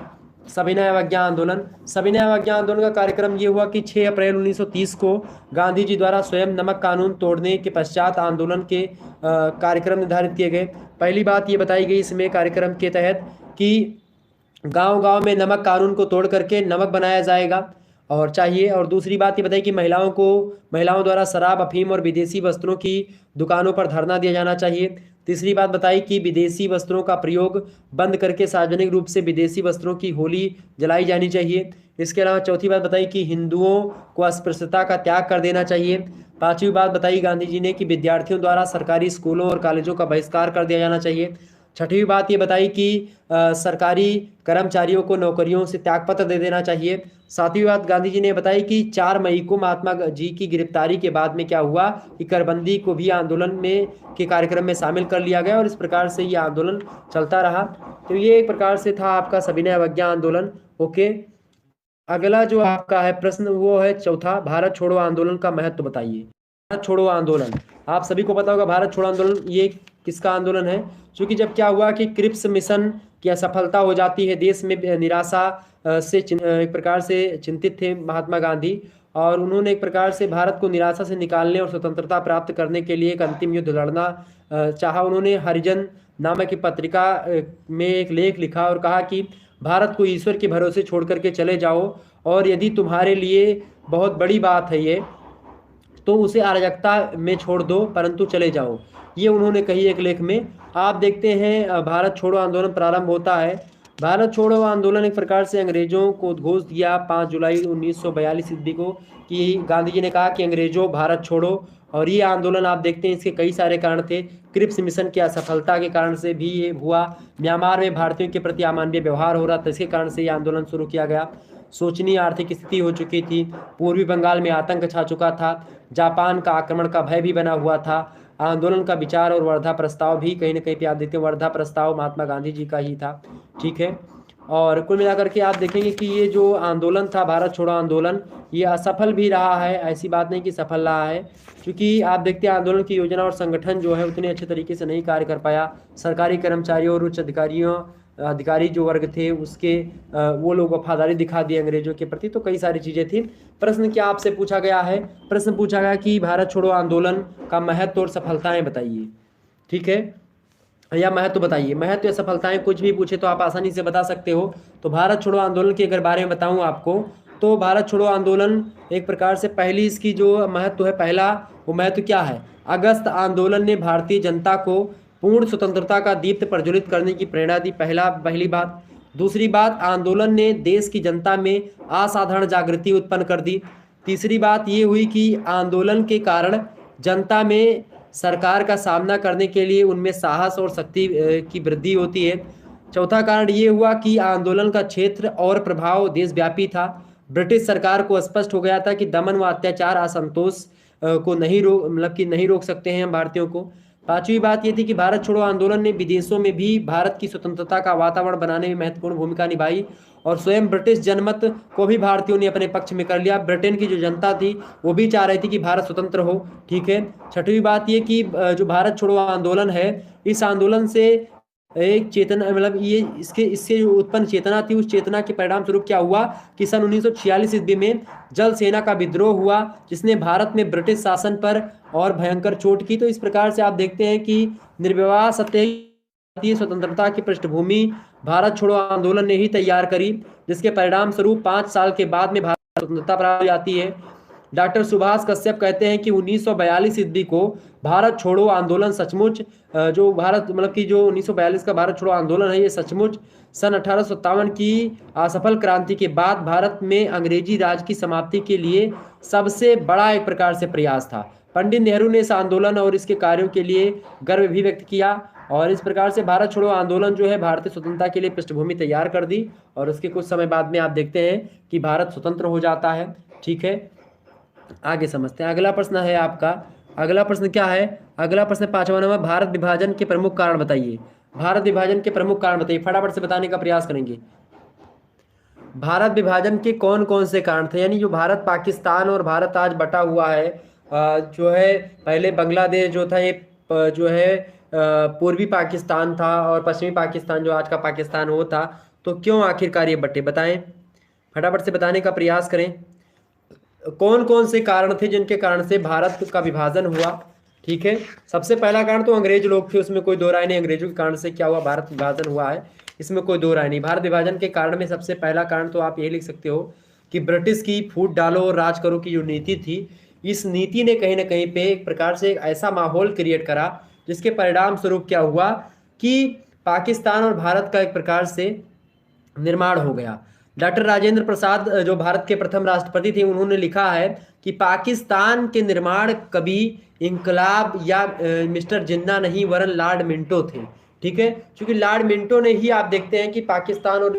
[SPEAKER 1] सविनय अवज्ञा आंदोलन। सविनय अवज्ञा आंदोलन का कार्यक्रम ये हुआ कि 6 अप्रैल 1930 को गांधी जी द्वारा स्वयं नमक कानून तोड़ने के पश्चात आंदोलन के कार्यक्रम निर्धारित किए गए। पहली बात ये बताई गई इसमें कार्यक्रम के तहत कि गांव-गांव में नमक कानून को तोड़ करके नमक बनाया जाएगा और चाहिए। और दूसरी बात ये बताई कि महिलाओं द्वारा शराब, अफीम और विदेशी वस्त्रों की दुकानों पर धरना दिया जाना चाहिए। तीसरी बात बताई कि विदेशी वस्त्रों का प्रयोग बंद करके सार्वजनिक रूप से विदेशी वस्त्रों की होली जलाई जानी चाहिए। इसके अलावा चौथी बात बताई कि हिंदुओं को अस्पृश्यता का त्याग कर देना चाहिए। पांचवी बात बताई गांधी जी ने कि विद्यार्थियों द्वारा सरकारी स्कूलों और कॉलेजों का बहिष्कार कर दिया जाना चाहिए। छठवीं बात ये बताई कि सरकारी कर्मचारियों को नौकरियों से त्यागपत्र दे देना चाहिए। सातवीं बात गांधी जी ने बताई कि 4 मई को महात्मा जी की गिरफ्तारी के बाद में क्या हुआ कि करबंदी को भी आंदोलन में के कार्यक्रम में शामिल कर लिया गया और इस प्रकार से ये आंदोलन चलता रहा। तो ये एक प्रकार से था आपका सविनय अवज्ञा आंदोलन। ओके। अगला जो आपका है प्रश्न वो है चौथा, भारत छोड़ो आंदोलन का महत्व बताइए। भारत छोड़ो आंदोलन, आप सभी को पता होगा भारत छोड़ो आंदोलन ये किसका आंदोलन है? क्योंकि जब क्या हुआ कि क्रिप्स मिशन की असफलता हो जाती है, देश में निराशा से एक प्रकार से चिंतित थे महात्मा गांधी, और उन्होंने एक प्रकार से भारत को निराशा से निकालने और स्वतंत्रता प्राप्त करने के लिए एक अंतिम युद्ध लड़ना चाहा। उन्होंने हरिजन नामक की पत्रिका में एक लेख लिखा और कहा कि भारत को ईश्वर के भरोसे छोड़ करके चले जाओ, और यदि तुम्हारे लिए बहुत बड़ी बात है ये, तो उसे अराजकता में छोड़ दो, परंतु चले जाओ। ये उन्होंने कही एक लेख में। आप देखते हैं भारत छोड़ो आंदोलन प्रारंभ होता है। भारत छोड़ो आंदोलन एक प्रकार से अंग्रेजों को उद्घोष दिया 5 जुलाई 1942 ईस्वी को, कि गांधी जी ने कहा कि अंग्रेजों भारत छोड़ो। और ये आंदोलन आप देखते हैं इसके कई सारे कारण थे। क्रिप्स मिशन की असफलता के कारण से भी ये हुआ, म्यांमार में भारतीयों के प्रति अमानवीय व्यवहार हो रहा था, इसके कारण से ये आंदोलन शुरू किया गया। शोचनीय आर्थिक स्थिति हो चुकी थी, पूर्वी बंगाल में आतंक छा चुका था, जापान का आक्रमण का भय भी बना हुआ था। आंदोलन का विचार और वर्धा प्रस्ताव भी कहीं ना कहीं पे आप देखते हैं, वर्धा प्रस्ताव महात्मा गांधी जी का ही था, ठीक है। और कुल मिलाकर के आप देखेंगे कि ये जो आंदोलन था भारत छोड़ो आंदोलन, ये असफल भी रहा है, ऐसी बात नहीं कि सफल रहा है, क्योंकि आप देखते हैं आंदोलन की योजना और संगठन जो है उतने अच्छे तरीके से नहीं कार्य कर पाया। सरकारी कर्मचारियों और उच्च अधिकारी जो वर्ग थे उसके वो लोग वफादारी दिखा दी अंग्रेजों के प्रति, तो कई सारी चीज़ें थी। प्रश्न क्या आपसे पूछा गया है? प्रश्न पूछा गया कि भारत छोड़ो आंदोलन का महत्व और सफलताएं बताइए, ठीक है, या महत्व बताइए। महत्व या सफलताएं कुछ भी पूछे तो आप आसानी से बता सकते हो। तो भारत छोड़ो आंदोलन के अगर बारे में बताऊं आपको, तो भारत छोड़ो आंदोलन एक प्रकार से पहली इसकी जो महत्व है, पहला वो महत्व क्या है? अगस्त आंदोलन ने भारतीय जनता को पूर्ण स्वतंत्रता का दीप्त प्रज्वलित करने की प्रेरणा दी, पहली बात। दूसरी बात, आंदोलन ने देश की जनता में असाधारण जागृति उत्पन्न कर दी। तीसरी बात ये हुई कि आंदोलन के कारण जनता में सरकार का सामना करने के लिए उनमें साहस और शक्ति की वृद्धि होती है। चौथा कारण ये हुआ कि आंदोलन का क्षेत्र और प्रभाव देशव्यापी था। ब्रिटिश सरकार को स्पष्ट हो गया था कि दमन व अत्याचार असंतोष को नहीं रोक सकते हैं हम भारतीयों को। पांचवी बात ये थी कि भारत छोड़ो आंदोलन ने विदेशों में भी भारत की स्वतंत्रता का वातावरण बनाने में महत्वपूर्ण भूमिका निभाई, और स्वयं ब्रिटिश जनमत को भी भारतीयों ने अपने पक्ष में कर लिया। ब्रिटेन की जो जनता थी वो भी चाह रही थी कि भारत स्वतंत्र हो, ठीक है। छठवीं बात ये कि जो भारत छोड़ो आंदोलन है, इस आंदोलन से एक चेतना, मतलब ये इससे जो उत्पन्न चेतना थी, उस चेतना के परिणाम स्वरूप क्या हुआ कि सन 1946 ईस्वी में जल सेना का विद्रोह हुआ, जिसने भारत में ब्रिटिश शासन पर और भयंकर चोट की। तो इस प्रकार से आप देखते हैं कि निर्विवाद भारतीय स्वतंत्रता की पृष्ठभूमि भारत छोड़ो आंदोलन ने ही तैयार करी, जिसके परिणाम स्वरूप 5 साल के बाद में भारत स्वतंत्रता प्राप्त हो जाती है। डॉक्टर सुभाष कश्यप कहते हैं कि 1942 ईस्वी को भारत छोड़ो आंदोलन सचमुच जो भारत मतलब कि जो 1942 का भारत छोड़ो आंदोलन है, ये सचमुच सन 1857 की असफल क्रांति के बाद भारत में अंग्रेजी राज की समाप्ति के लिए सबसे बड़ा एक प्रकार से प्रयास था। पंडित नेहरू ने इस आंदोलन और इसके कार्यों के लिए गर्व भी व्यक्त किया, और इस प्रकार से भारत छोड़ो आंदोलन जो है भारतीय स्वतंत्रता के लिए पृष्ठभूमि तैयार कर दी, और उसके कुछ समय बाद में आप देखते हैं कि भारत स्वतंत्र हो जाता है, ठीक है। आगे समझते हैं। अगला प्रश्न है आपका, अगला प्रश्न क्या है? अगला प्रश्न 5वां नंबर, भारत विभाजन के प्रमुख कारण बताइए। भारत विभाजन के प्रमुख कारण बताइए, फटाफट से बताने का प्रयास करेंगे। भारत विभाजन के कौन कौन से कारण थे? यानी जो भारत पाकिस्तान और भारत आज बटा हुआ है, जो है पहले बांग्लादेश जो था ये जो है पूर्वी पाकिस्तान था, और पश्चिमी पाकिस्तान जो आज का पाकिस्तान वो था। तो क्यों आखिरकार ये बटे, बताएं, फटाफट से बताने का प्रयास करें। कौन कौन से कारण थे जिनके कारण से भारत का विभाजन हुआ, ठीक है। सबसे पहला कारण तो अंग्रेज लोग थे, उसमें कोई दो राय नहीं। अंग्रेजों के कारण से क्या हुआ, भारत विभाजन हुआ है, इसमें कोई दो राय नहीं। भारत विभाजन के कारण में सबसे पहला कारण तो आप ये लिख सकते हो कि ब्रिटिश की फूट डालो और राज करो की जो नीति थी, इस नीति ने कहीं ना कहीं पे एक प्रकार से एक ऐसा माहौल क्रिएट करा, जिसके परिणाम स्वरूप क्या हुआ कि पाकिस्तान और भारत का एक प्रकार से निर्माण हो गया। डॉक्टर राजेंद्र प्रसाद जो भारत के प्रथम राष्ट्रपति थे, उन्होंने लिखा है कि पाकिस्तान के निर्माण कभी इंकलाब या मिस्टर जिन्ना नहीं वरन लॉर्ड मिंटो थे, ठीक है। क्योंकि लॉर्ड मिंटो ने ही आप देखते हैं कि पाकिस्तान और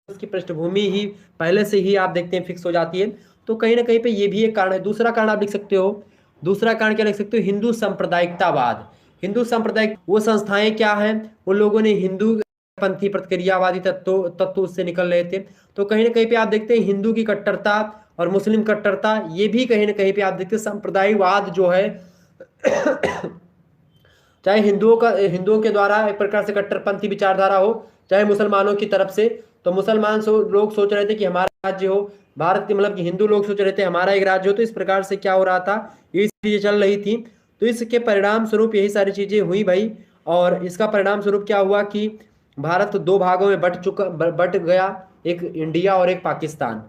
[SPEAKER 1] उसकी पृष्ठभूमि ही पहले से ही आप देखते हैं फिक्स हो जाती है। तो कहीं ना कहीं पे ये भी एक कारण है। दूसरा कारण आप लिख सकते हो, दूसरा कारण क्या लिख सकते हो, हिंदू सांप्रदायिकतावाद। हिंदू सांप्रदायिक वो संस्थाएं क्या हैं, उन लोगों ने हिंदू पंथी प्रतिक्रियावादी तत्व उससे निकल रहे थे। तो कहीं ना कहीं पे आप देखते हैं हिंदू की कट्टरता और मुस्लिम कट्टरता, ये भी कहीं ना कहीं पे आप देखते हैं सांप्रदायिकवाद जो है चाहे हिंदुओं के द्वारा एक प्रकार से कट्टरपंथी विचारधारा हो, चाहे मुसलमानों की तरफ से। तो मुसलमान लोग सोच रहे थे कि हमारा राज्य हो, भारत के मतलब कि हिंदू लोग सोच रहे थे हमारा एक राज्य हो। तो इस प्रकार से क्या हो रहा था, ये चीजें चल रही थी। तो इसके परिणाम स्वरूप यही सारी चीजें हुई भाई। और इसका परिणाम स्वरूप क्या हुआ कि भारत दो भागों में बट गया, एक इंडिया और एक पाकिस्तान।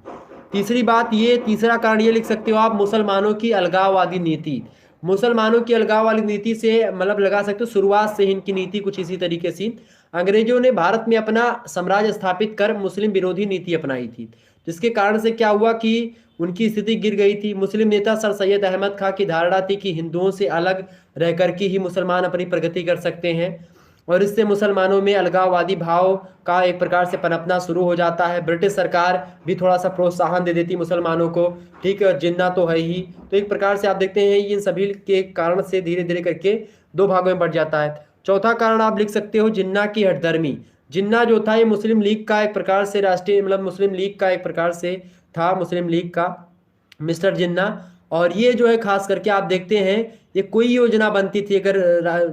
[SPEAKER 1] तीसरी बात, ये तीसरा कारण ये लिख सकते हो आप, मुसलमानों की अलगाववादी नीति। मुसलमानों की अलगाव वाली नीति से मतलब लगा सकते हो शुरुआत से ही इनकी नीति कुछ इसी तरीके से, अंग्रेजों ने भारत में अपना साम्राज्य स्थापित कर मुस्लिम विरोधी नीति अपनाई थी, जिसके कारण से क्या हुआ कि उनकी स्थिति गिर गई थी। मुस्लिम नेता सर सैयद अहमद खां की धारणा थी कि हिंदुओं से अलग रह करके ही मुसलमान अपनी प्रगति कर सकते हैं, और इससे मुसलमानों में अलगाववादी भाव का एक प्रकार से पनपना शुरू हो जाता है। ब्रिटिश सरकार भी थोड़ा सा प्रोत्साहन दे देती मुसलमानों को, ठीक है, जिन्ना तो है ही। तो एक प्रकार से आप देखते हैं इन सभी के कारण से धीरे धीरे करके दो भागों में बढ़ जाता है। चौथा कारण आप लिख सकते हो जिन्ना की हठधर्मी। जिन्ना जो था ये मुस्लिम लीग का एक प्रकार से राष्ट्रीय मतलब मुस्लिम लीग का एक प्रकार से था, मुस्लिम लीग का मिस्टर जिन्ना। और ये जो है खास करके आप देखते हैं ये कोई योजना बनती थी अगर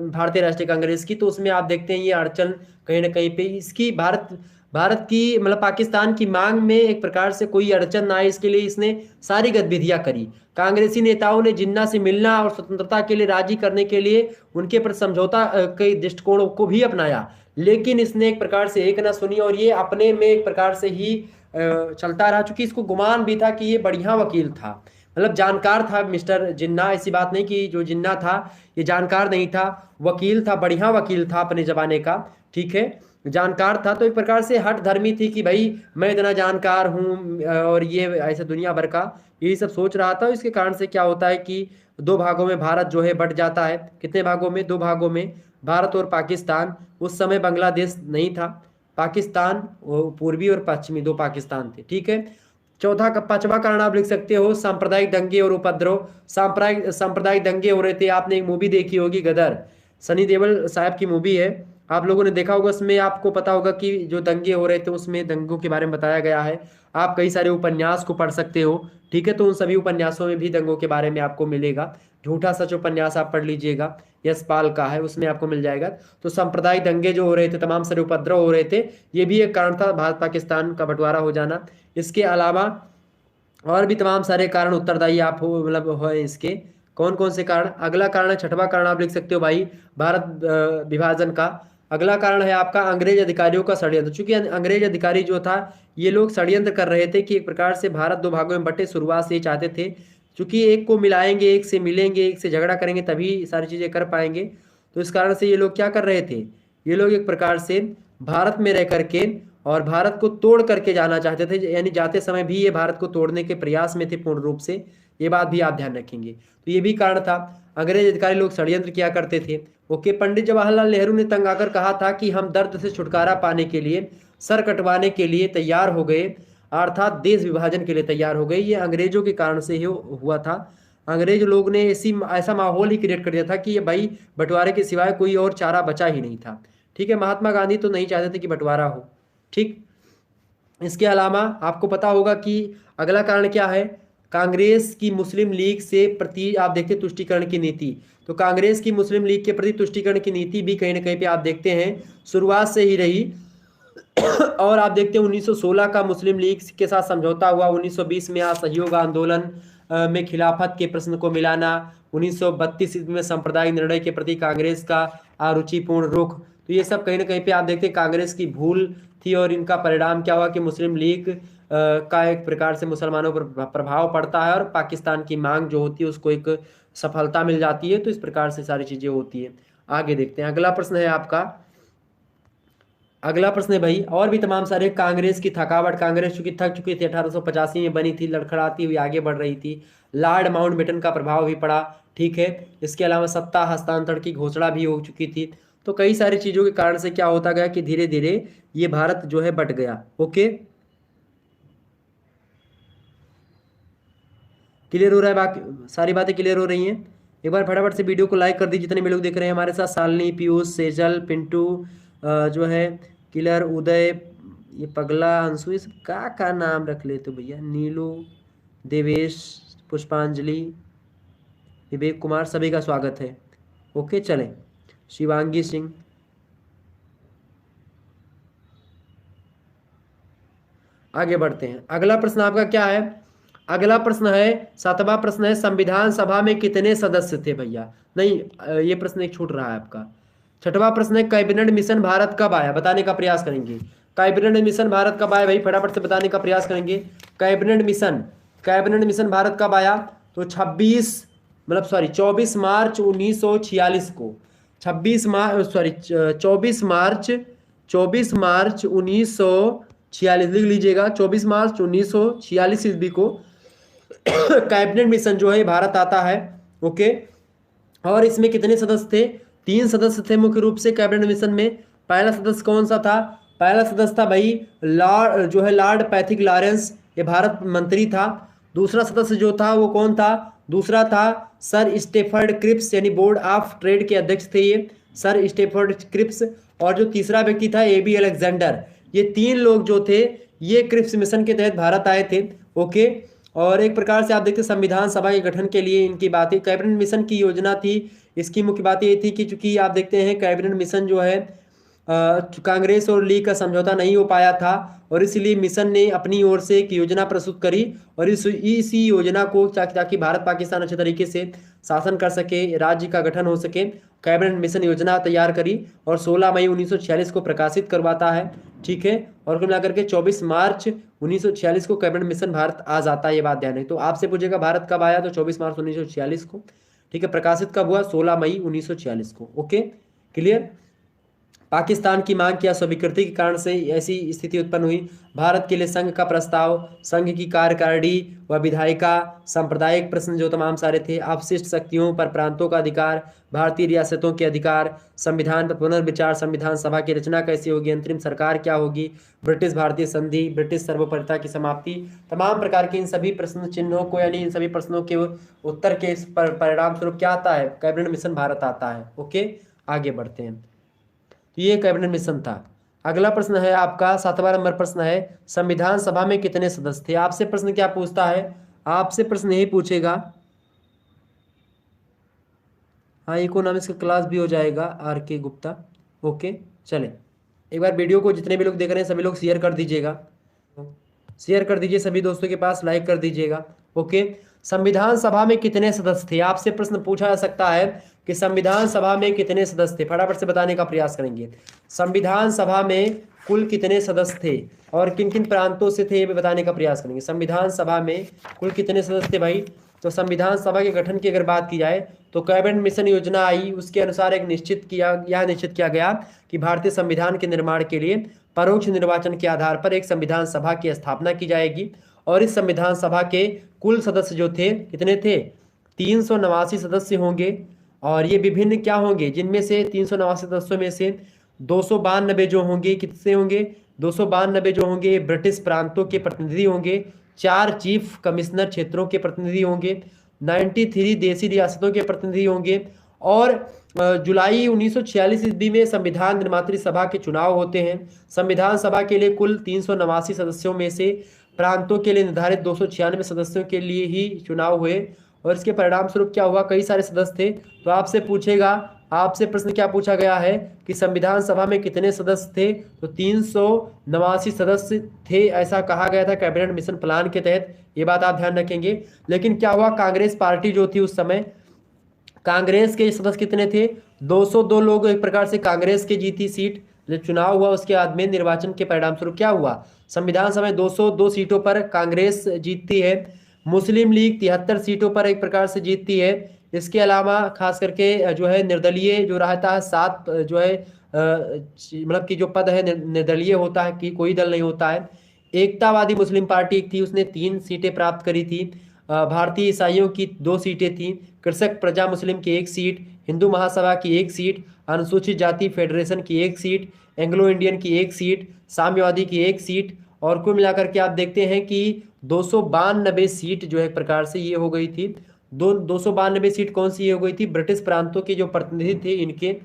[SPEAKER 1] भारतीय राष्ट्रीय कांग्रेस की, तो उसमें आप देखते हैं ये अड़चन कहीं ना कहीं पे इसकी भारत की मतलब पाकिस्तान की मांग में एक प्रकार से कोई अड़चन ना आए, इसके लिए इसने सारी गतिविधियां करी। कांग्रेसी नेताओं ने जिन्ना से मिलना और स्वतंत्रता के लिए राजी करने के लिए उनके प्रति समझौता के दृष्टिकोणों को भी अपनाया, लेकिन इसने एक प्रकार से एक ना सुनी और ये अपने में एक प्रकार से ही चलता रहा। चूंकि इसको गुमान भी था कि ये बढ़िया वकील था, मतलब जानकार था मिस्टर जिन्ना, ऐसी बात नहीं कि जो जिन्ना था ये जानकार नहीं था, वकील था, बढ़िया वकील था अपने जमाने का, ठीक है, जानकार था। तो एक प्रकार से हठ धर्मी थी कि भाई मैं इतना जानकार हूँ और ये ऐसे दुनिया भर का यही सब सोच रहा था। इसके कारण से क्या होता है कि दो भागों में भारत जो है बट जाता है। कितने भागों में? दो भागों में, भारत और पाकिस्तान। उस समय बांग्लादेश नहीं था, पाकिस्तान पूर्वी और पश्चिमी दो पाकिस्तान थे, ठीक है। चौथा का पांचवा कारण आप लिख सकते हो सांप्रदायिक दंगे और उपद्रव। सांप्रदायिक दंगे हो रहे थे। आपने एक मूवी देखी होगी गदर, सनी देओल साहब की मूवी है, आप लोगों ने देखा होगा। उसमें आपको पता होगा कि जो दंगे हो रहे थे उसमें दंगों के बारे में बताया गया है। आप कई सारे उपन्यास को पढ़ सकते हो, ठीक है, तो उन सभी उपन्यासों में भी दंगों के बारे में आपको मिलेगा। झूठा सच उपन्यास आप पढ़ लीजिएगा, यशपाल का है, उसमें आपको मिल जाएगा। तो सांप्रदायिक दंगे जो हो रहे थे, तमाम सारे उपद्रव हो रहे थे, ये भी एक कारण था भारत पाकिस्तान का बंटवारा हो जाना। इसके अलावा और भी तमाम सारे कारण उत्तरदायी आप हो मतलब हो इसके। कौन कौन से कारण? अगला कारण है, छठवां कारण आप लिख सकते हो भाई, भारत विभाजन का। अगला कारण है आपका अंग्रेज अधिकारियों का षड्यंत्र। चूंकि अंग्रेज अधिकारी जो था ये लोग षड्यंत्र कर रहे थे कि एक प्रकार से भारत दो भागों में बटे, शुरुआत से ही चाहते थे। चूंकि एक को मिलाएंगे, एक से मिलेंगे, एक से झगड़ा करेंगे तभी सारी चीजें कर पाएंगे। तो इस कारण से ये लोग क्या कर रहे थे, ये लोग एक प्रकार से भारत में रह करके और भारत को तोड़ करके जाना चाहते थे, यानी जाते समय भी ये भारत को तोड़ने के प्रयास में थे पूर्ण रूप से। ये बात भी आप ध्यान रखेंगे। तो ये भी कारण था, अंग्रेज अधिकारी लोग षड्यंत्र किया करते थे। ओके, पंडित जवाहरलाल नेहरू ने तंग आकर कहा था कि हम दर्द से छुटकारा पाने के लिए, सर कटवाने के लिए तैयार हो गए, अर्थात देश विभाजन के लिए तैयार हो गए। ये अंग्रेजों के कारण से ही हुआ था। अंग्रेज लोग ने ऐसा माहौल ही क्रिएट कर दिया था कि ये भाई बंटवारे के सिवाय कोई और चारा बचा ही नहीं था, ठीक है। महात्मा गांधी तो नहीं चाहते थे कि बंटवारा हो, ठीक। इसके अलावा आपको पता होगा कि अगला कारण क्या है, कांग्रेस की मुस्लिम लीग से प्रति आप देखते हैं तुष्टीकरण की नीति। तो कांग्रेस की मुस्लिम लीग के प्रति तुष्टीकरण की नीति भी कहीं ना कहीं पे आप देखते हैं शुरुआत से ही रही। और आप देखते हैं 1916 का मुस्लिम लीग के साथ समझौता हुआ, 1920 में असहयोग आंदोलन में खिलाफत के प्रश्न को मिलाना, 1932 में सांप्रदायिक निर्णय के प्रति कांग्रेस का अरुचिपूर्ण रुख। तो ये सब कहीं ना कहीं पे आप देखते हैं कांग्रेस की भूल थी, और इनका परिणाम क्या हुआ कि मुस्लिम लीग का एक प्रकार से मुसलमानों पर प्रभाव पड़ता है और पाकिस्तान की मांग जो होती है उसको एक सफलता मिल जाती है। तो इस प्रकार से सारी चीजें होती है। आगे देखते हैं, अगला प्रश्न है आपका। अगला प्रश्न है भाई, और भी तमाम सारे कांग्रेस की थकावट। कांग्रेस चूंकि थक चुकी थी, 1885 में बनी थी, लड़खड़ाती हुई आगे बढ़ रही थी। लॉर्ड माउंटबेटन का प्रभाव भी पड़ा, ठीक है। इसके अलावा सत्ता हस्तांतरण की घोषणा भी हो चुकी थी। तो कई सारी चीजों के कारण से क्या होता गया कि धीरे धीरे ये भारत जो है बट गया। ओके, क्लियर हो रहा है? बाकी सारी बातें क्लियर हो रही हैं? एक बार फटाफट से वीडियो को लाइक कर दीजिए जितने भी लोग देख रहे हैं हमारे साथ। शालिनी, पीयूष, सेजल, पिंटू जो है किलर, उदय, ये पगला, अंशु, इस का नाम रख लेते हो भैया। नीलू, देवेश, पुष्पांजलि, विवेक कुमार, सभी का स्वागत है। ओके चलें। शिवांगी सिंह, आगे बढ़ते हैं। अगला प्रश्न आपका क्या है? अगला प्रश्न है, 7वां प्रश्न है, संविधान सभा में कितने सदस्य थे भैया? नहीं, ये प्रश्न एक छूट रहा है आपका। 6वां प्रश्न है, कैबिनेट मिशन भारत कब आया? बताने का प्रयास करेंगे। कैबिनेट मिशन भारत कब आया भाई? फटाफट से बताने का प्रयास करेंगे। कैबिनेट मिशन भारत कब आया? तो 24 मार्च 1946 को। 24 मार्च 1946 लिख लीजिएगा। 24 मार्च 1946 ईस्वी को कैबिनेट मिशन जो है भारत आता है। ओके, और इसमें कितने सदस्य थे? 3 सदस्य थे मुख्य रूप से कैबिनेट मिशन में। पहला सदस्य कौन सा था? पहला सदस्य था भाई लॉर्ड पैथिक लॉरेंस, ये भारत मंत्री था। दूसरा सदस्य जो था वो कौन था? दूसरा था सर स्टेफर्ड क्रिप्स, यानी बोर्ड ऑफ ट्रेड के अध्यक्ष थे ये सर स्टेफर्ड क्रिप्स। और जो तीसरा व्यक्ति था एबी अलेक्जेंडर। ये 3 लोग जो थे ये क्रिप्स मिशन के तहत भारत आए थे। ओके, और एक प्रकार से आप देखते हैं संविधान सभा के गठन के लिए इनकी बातें, कैबिनेट मिशन की योजना थी। इसकी मुख्य बात ये थी कि चूंकि आप देखते हैं कैबिनेट मिशन जो है कांग्रेस और लीग का समझौता नहीं हो पाया था, और इसलिए मिशन ने अपनी ओर से एक योजना प्रस्तुत करी, और इसी योजना को ताकि भारत पाकिस्तान अच्छे तरीके से शासन कर सके, राज्य का गठन हो सके, कैबिनेट मिशन योजना तैयार करी और 16 मई 1946 को प्रकाशित करवाता है। ठीक है, और कुल मिलाकर के 24 मार्च 1946 को कैबिनेट मिशन भारत आ जाता है, ये बात ध्यान है। तो आपसे पूछेगा भारत कब आया? तो 24 मार्च 1946 को। ठीक है, प्रकाशित कब हुआ? 16 मई 1946 को। Okay, clear. पाकिस्तान की मांग किया स्वीकृति के कारण से ऐसी स्थिति उत्पन्न हुई। भारत के लिए संघ का प्रस्ताव, संघ की कार्यकारिणी व विधायिका, सांप्रदायिक प्रश्न जो तमाम सारे थे, अवशिष्ट शक्तियों पर प्रांतों का अधिकार, भारतीय रियासतों के अधिकार, संविधान पर पुनर्विचार, संविधान सभा की रचना कैसी होगी, अंतरिम सरकार क्या होगी, ब्रिटिश भारतीय संधि, ब्रिटिश सार्वभौमिकता की समाप्ति, तमाम प्रकार के इन सभी प्रश्न चिन्हों को, यानी इन सभी प्रश्नों के उत्तर के परिणाम स्वरूप क्या आता है? कैबिनेट मिशन भारत आता है। ओके, आगे बढ़ते हैं। तो ये कैबिनेट मिशन था। अगला प्रश्न है आपका 7वां नंबर प्रश्न है, संविधान सभा में कितने सदस्य थे? आपसे प्रश्न क्या पूछता है? आपसे प्रश्न यही पूछेगा, हाँ, इकोनॉमिक्स का क्लास भी हो जाएगा आर के गुप्ता। ओके, चले एक बार वीडियो को जितने भी लोग देख रहे हैं सभी लोग शेयर कर दीजिएगा, शेयर कर दीजिए सभी दोस्तों के पास, लाइक कर दीजिएगा। ओके, संविधान सभा में कितने सदस्य थे? आपसे प्रश्न पूछा जा सकता है कि संविधान सभा में कितने सदस्य थे? फटाफट से बताने का प्रयास करेंगे। संविधान सभा में कुल कितने सदस्य थे और किन किन प्रांतों से थे, ये भी बताने का प्रयास करेंगे। संविधान सभा में कुल कितने सदस्य थे भाई? तो संविधान सभा के गठन की अगर बात की जाए तो कैबिनेट मिशन योजना आई, उसके अनुसार एक निश्चित किया गया कि भारतीय संविधान के निर्माण के लिए परोक्ष निर्वाचन के आधार पर एक संविधान सभा की स्थापना की जाएगी। और इस संविधान सभा के कुल सदस्य जो थे कितने थे? 389 सदस्य होंगे। और ये विभिन्न क्या होंगे, जिनमें से 389 सदस्यों में से 292 जो होंगे, कितने होंगे? 292 जो होंगे ब्रिटिश प्रांतों के प्रतिनिधि होंगे, 4 चीफ कमिश्नर क्षेत्रों के प्रतिनिधि होंगे, 93 देशी रियासतों के प्रतिनिधि होंगे। और जुलाई 1946 ईस्वी में संविधान निर्मात्री सभा के चुनाव होते हैं। संविधान सभा के लिए कुल 389 सदस्यों में से प्रांतों के लिए निर्धारित 296 सदस्यों के लिए ही चुनाव हुए, और इसके परिणाम स्वरूप क्या हुआ? कई सारे सदस्य थे। तो आपसे पूछेगा, आपसे प्रश्न क्या पूछा गया है कि संविधान सभा में कितने सदस्य थे? तो 389 सदस्य थे, ऐसा कहा गया था कैबिनेट मिशन प्लान के तहत। ये बात आप ध्यान रखेंगे। लेकिन क्या हुआ, कांग्रेस पार्टी जो थी उस समय, कांग्रेस के सदस्य कितने थे? 202 लोग एक प्रकार से कांग्रेस के जीती सीट। जब चुनाव हुआ उसके बाद में निर्वाचन के परिणाम स्वरूप क्या हुआ? संविधान सभा में 202 सीटों पर कांग्रेस जीतती है। मुस्लिम लीग 73 सीटों पर एक प्रकार से जीतती है। इसके अलावा खास करके जो है निर्दलीय जो रहता है 7 जो है मतलब कि जो पद है निर्दलीय होता है कि कोई दल नहीं होता है। एकतावादी मुस्लिम पार्टी थी, उसने 3 सीटें प्राप्त करी थी। भारतीय ईसाइयों की 2 सीटें थीं। कृषक प्रजा मुस्लिम की 1 सीट, हिंदू महासभा की 1 सीट, अनुसूचित जाति फेडरेशन की 1 सीट, एंग्लो इंडियन की 1 सीट, साम्यवादी की 1 सीट। और कुल मिलाकर के आप देखते हैं कि 292 सीट जो है एक प्रकार से ये हो गई थी। 292 सीट कौन सी ये हो गई थी? ब्रिटिश प्रांतों के जो प्रतिनिधि थे इनके।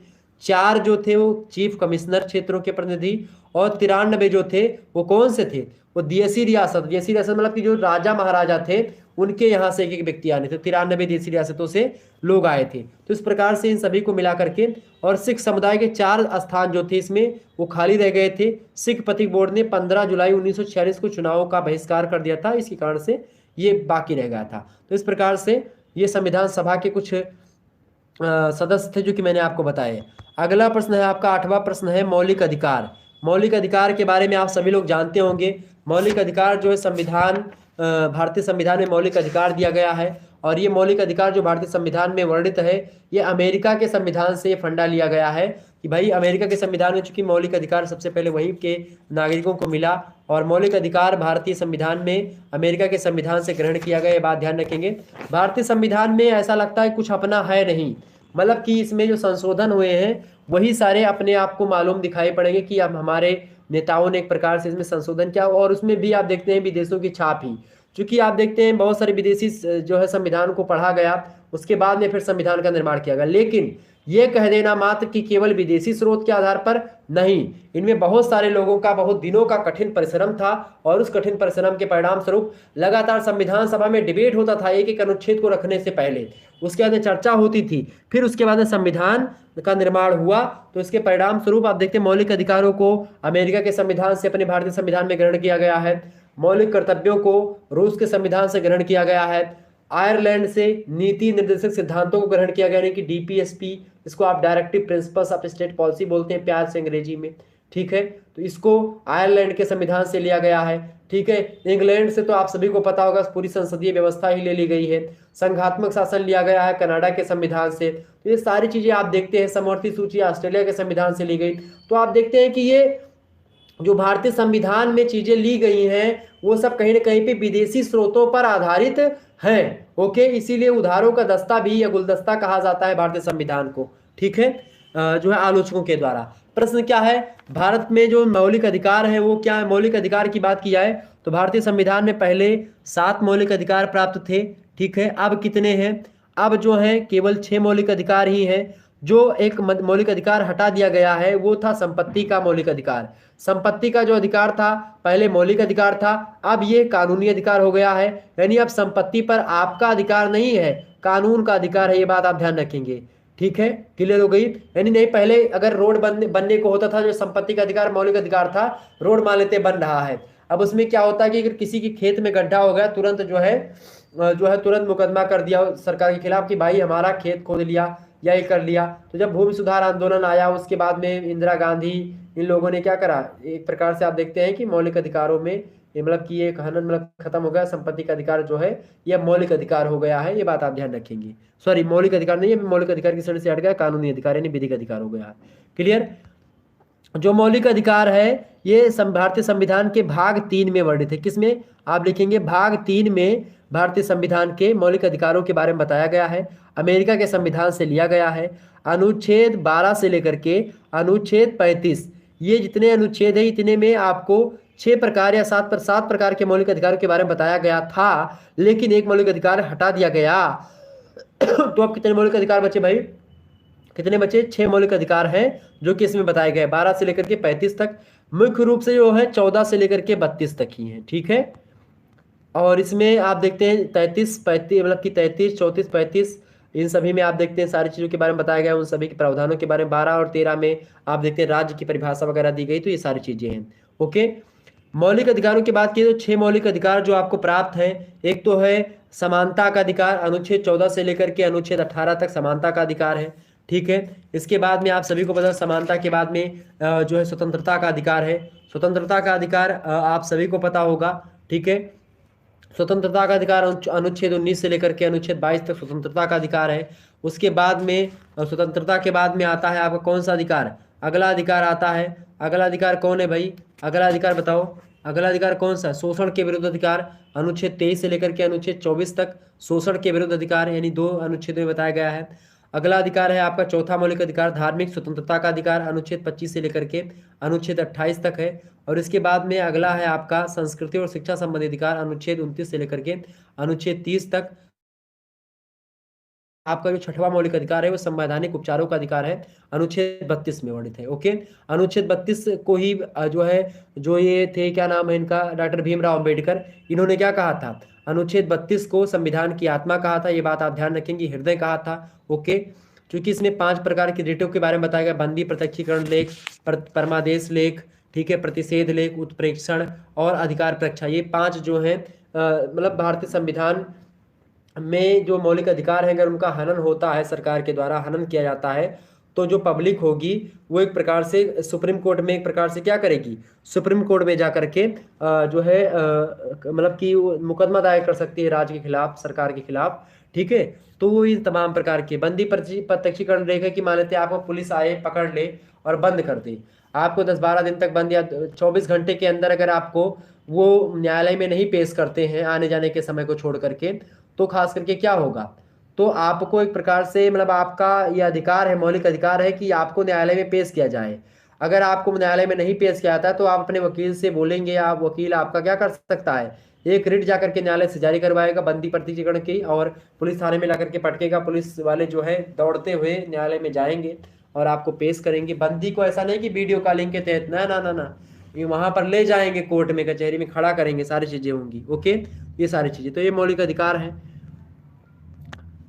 [SPEAKER 1] 4 जो थे वो चीफ कमिश्नर क्षेत्रों के प्रतिनिधि, और 93 जो थे वो कौन से थे, वो देसी रियासत, देसी रियासत मतलब कि जो राजा महाराजा थे उनके यहाँ से एक एक व्यक्ति आने थे। 93 देसी रियासतों से लोग आए थे। तो इस प्रकार से इन सभी को मिला करके, और सिख समुदाय के 4 स्थान जो थे इसमें वो खाली रह गए थे। सिख पथिक बोर्ड ने 15 जुलाई 1946 को चुनाव का बहिष्कार कर दिया था, इसी कारण से ये बाकी रह गया था। तो इस प्रकार से ये संविधान सभा के कुछ सदस्य थे जो कि मैंने आपको बताए। अगला प्रश्न है आपका 8वां प्रश्न है मौलिक अधिकार। मौलिक अधिकार के बारे में आप सभी लोग जानते होंगे। मौलिक अधिकार जो है संविधान, भारतीय संविधान में मौलिक अधिकार दिया गया है, और ये मौलिक अधिकार जो भारतीय संविधान में वर्णित है ये अमेरिका के संविधान से फंडा लिया गया है कि भाई अमेरिका के संविधान में चूंकि मौलिक अधिकार सबसे पहले वहीं के नागरिकों को मिला, और मौलिक अधिकार भारतीय संविधान में अमेरिका के संविधान से ग्रहण किया गया, ये बात ध्यान रखेंगे। भारतीय संविधान में ऐसा लगता है कुछ अपना है नहीं, मतलब कि इसमें जो संशोधन हुए हैं वही सारे अपने आप को मालूम दिखाई पड़ेंगे कि अब हमारे नेताओं ने एक प्रकार से इसमें संशोधन किया, और उसमें भी आप देखते हैं विदेशों की छाप ही, क्योंकि आप देखते हैं बहुत सारे विदेशी जो है संविधान को पढ़ा गया, उसके बाद में फिर संविधान का निर्माण किया गया। लेकिन ये कह देना मात्र कि केवल विदेशी स्रोत के आधार पर नहीं, इनमें बहुत सारे लोगों का बहुत दिनों का कठिन परिश्रम था, और उस कठिन परिश्रम के परिणाम स्वरूप लगातार संविधान सभा में डिबेट होता था एक एक अनुच्छेद को रखने से पहले, उसके बाद में चर्चा होती थी, फिर उसके बाद में संविधान का निर्माण हुआ। तो इसके परिणाम स्वरूप आप देखते हैं मौलिक अधिकारों को अमेरिका के संविधान से अपने भारतीय संविधान में ग्रहण किया गया है, मौलिक कर्तव्यों को रूस के संविधान से ग्रहण किया गया है, आयरलैंड से नीति निर्देशक सिद्धांतों को ग्रहण किया गया, यानी कि डीपीएसपी, इसको आप directive principles of state policy बोलते हैं प्यार से अंग्रेजी में, ठीक है। तो इसको आयरलैंड के संविधान से लिया गया है, ठीक है। इंग्लैंड से तो आप सभी को पता होगा पूरी संसदीय व्यवस्था ही ले ली गई है। संघात्मक शासन लिया गया है कनाडा के संविधान से। तो ये सारी चीजें आप देखते हैं, समवर्ती सूची ऑस्ट्रेलिया के संविधान से ली गई। तो आप देखते हैं कि ये जो भारतीय संविधान में चीजें ली गई हैं वो सब कहीं ना कहीं पे विदेशी स्रोतों पर आधारित हैं, ओके। इसीलिए उधारों का दस्ता भी या गुलदस्ता कहा जाता है भारतीय संविधान को, ठीक है, जो है आलोचकों के द्वारा। प्रश्न क्या है, भारत में जो मौलिक अधिकार है वो क्या है। मौलिक अधिकार की बात की जाए तो भारतीय संविधान में पहले 7 मौलिक अधिकार प्राप्त थे, ठीक है। अब कितने हैं, अब जो है केवल 6 मौलिक अधिकार ही हैं। जो एक मौलिक अधिकार हटा दिया गया है वो था संपत्ति का मौलिक अधिकार। संपत्ति का जो अधिकार था पहले मौलिक अधिकार था, अब ये कानूनी अधिकार हो गया है, यानी अब संपत्ति पर आपका अधिकार नहीं है, कानून का अधिकार है। ये बात आप ध्यान रखेंगे, ठीक है, क्लियर हो गई। यानी नहीं पहले अगर रोड बनने को होता था, जो संपत्ति का अधिकार मौलिक अधिकार था, रोड मान लेते बन रहा है, अब उसमें क्या होता है कि अगर किसी के खेत में गड्ढा हो गया तुरंत जो है तुरंत मुकदमा कर दिया सरकार के खिलाफ कि भाई हमारा खेत खोद लिया या ये कर लिया। तो जब भूमि सुधार आंदोलन आया उसके बाद में इंदिरा गांधी इन लोगों ने क्या करा, एक प्रकार से आप देखते हैं कि मौलिक अधिकारों में ये मतलब कि ये हनन मतलब खत्म हो गया, संपत्ति का अधिकार जो है यह मौलिक अधिकार हो गया है। ये बात आप ध्यान रखेंगे, सॉरी मौलिक अधिकार नहीं है, मौलिक अधिकार की श्रेणी से हट गया, कानूनी अधिकार यानी विधिक अधिकार हो गया है, क्लियर। जो मौलिक अधिकार है ये भारतीय संविधान के भाग 3 में वर्णित है। किसमें, आप लिखेंगे भाग 3 में भारतीय संविधान के मौलिक अधिकारों के बारे में बताया गया है, अमेरिका के संविधान से लिया गया है। अनुच्छेद 12 से लेकर के अनुच्छेद 35, ये जितने अनुच्छेद है इतने में आपको 6 प्रकार या 7 प्रकार के मौलिक अधिकारों के बारे में बताया गया था, लेकिन एक मौलिक अधिकार हटा दिया गया। तो अब कितने मौलिक अधिकार बचे भाई, कितने बचे, 6 मौलिक अधिकार हैं जो कि इसमें बताए गए, 12 से लेकर के 35 तक। मुख्य रूप से जो है 14 से लेकर के 32 तक ही है, ठीक है। और इसमें आप देखते हैं 33 35 मतलब कि 33 34 35 इन सभी में आप देखते हैं सारी चीज़ों के बारे में बताया गया, उन सभी के प्रावधानों के बारे में। 12 और 13 में आप देखते हैं राज्य की परिभाषा वगैरह दी गई। तो ये सारी चीज़ें हैं, ओके। मौलिक अधिकारों की बात की तो 6 मौलिक अधिकार जो आपको प्राप्त हैं, एक तो है समानता का अधिकार, अनुच्छेद 14 से लेकर के अनुच्छेद 18 तक समानता का अधिकार है, ठीक है। इसके बाद में आप सभी को पता, समानता के बाद में जो है स्वतंत्रता का अधिकार है। स्वतंत्रता का अधिकार आप सभी को पता होगा, ठीक है। स्वतंत्रता का अधिकार अनुच्छेद 19 से लेकर के अनुच्छेद 22 तक स्वतंत्रता का अधिकार है। उसके बाद में स्वतंत्रता के बाद में आता है आपका कौन सा अधिकार, अगला अधिकार आता है। अगला अधिकार कौन है भाई, अगला अधिकार बताओ, अगला अधिकार कौन सा, शोषण के विरुद्ध अधिकार, अनुच्छेद 23 से लेकर के अनुच्छेद 24 तक शोषण के विरुद्ध अधिकार, यानी 2 अनुच्छेद में बताया गया है। अगला अधिकार है आपका चौथा मौलिक अधिकार धार्मिक स्वतंत्रता का अधिकार, अनुच्छेद 25 से लेकर के अनुच्छेद 28 तक है। और इसके बाद में अगला है आपका संस्कृति और शिक्षा संबंधी अधिकार, अनुच्छेद 29 से लेकर के अनुच्छेद 30 तक। आपका जो छठवां मौलिक अधिकार है वो संवैधानिक उपचारों का अधिकार है, अनुच्छेद 32 में वर्णित है। ओके, अनुच्छेद 32 को ही जो है, जो ये थे, क्या नाम है इनका, डॉक्टर भीमराव अंबेडकर, इन्होंने क्या कहा था, अनुच्छेद 32 को संविधान की आत्मा कहा था। ये बात आप ध्यान रखेंगे, हृदय कहा था। ओके, क्योंकि इसमें 5 प्रकार के रिटों के बारे में बताया गया, बंदी प्रत्यक्षीकरण लेख, परमादेश लेख, ठीक है, प्रतिषेध लेख, उत्प्रेक्षण और अधिकार परीक्षा, ये 5 जो है मतलब भारतीय संविधान में जो मौलिक अधिकार है, अगर उनका हनन होता है, सरकार के द्वारा हनन किया जाता है, तो जो पब्लिक होगी वो एक प्रकार से सुप्रीम कोर्ट में एक प्रकार से क्या करेगी, सुप्रीम कोर्ट में जा करके जो है मतलब कि मुकदमा दायर कर सकती है राज्य के खिलाफ, सरकार के खिलाफ। ठीक है, तो वो इन तमाम प्रकार के बंदी प्रत्यक्षीकरण रेखा की मान लेते हैं, आपको पुलिस आए, पकड़ ले और बंद कर दे, आपको 10-12 दिन तक बंद, या 24 घंटे के अंदर अगर आपको वो न्यायालय में नहीं पेश करते हैं आने जाने के समय को छोड़ करके, तो खास करके क्या होगा, तो आपको एक प्रकार से मतलब आपका ये अधिकार है, मौलिक अधिकार है कि आपको न्यायालय में पेश किया जाए। अगर आपको न्यायालय में नहीं पेश किया जाता है तो आप अपने वकील से बोलेंगे, आप वकील आपका क्या कर सकता है, एक रिट जाकर के न्यायालय से जारी करवाएगा बंदी प्रत्यक्षीकरण की, और पुलिस थाने में ला करके पटकेगा, पुलिस वाले जो है दौड़ते हुए न्यायालय में जाएंगे और आपको पेश करेंगे। बंदी को ऐसा नहीं कि वीडियो कॉलिंग के तहत, ना ना ना ना, ये वहां पर ले जाएंगे, कोर्ट में कचहरी में खड़ा करेंगे, सारी चीजें होंगी। ओके, ये सारी चीजें, तो ये मौलिक अधिकार है।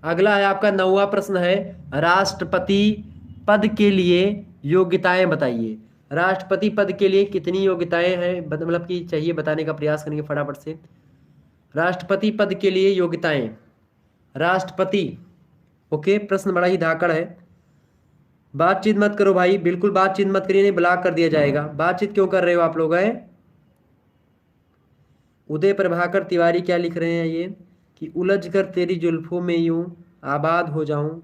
[SPEAKER 1] अगला है आपका 9वां प्रश्न है, राष्ट्रपति पद के लिए योग्यताएं बताइए। राष्ट्रपति पद के लिए कितनी योग्यताएं हैं, मतलब कि चाहिए, बताने का प्रयास करेंगे फटाफट से। राष्ट्रपति पद के लिए योग्यताएं, राष्ट्रपति। ओके, प्रश्न बड़ा ही धाकड़ है। बातचीत मत करो भाई, बिल्कुल बातचीत मत करिए, नहीं ब्लॉक कर दिया जाएगा। बातचीत क्यों कर रहे हो आप लोग, है? उदय प्रभाकर तिवारी क्या लिख रहे हैं ये, कि उलझ कर तेरी जुल्फों में यूं आबाद हो जाऊं,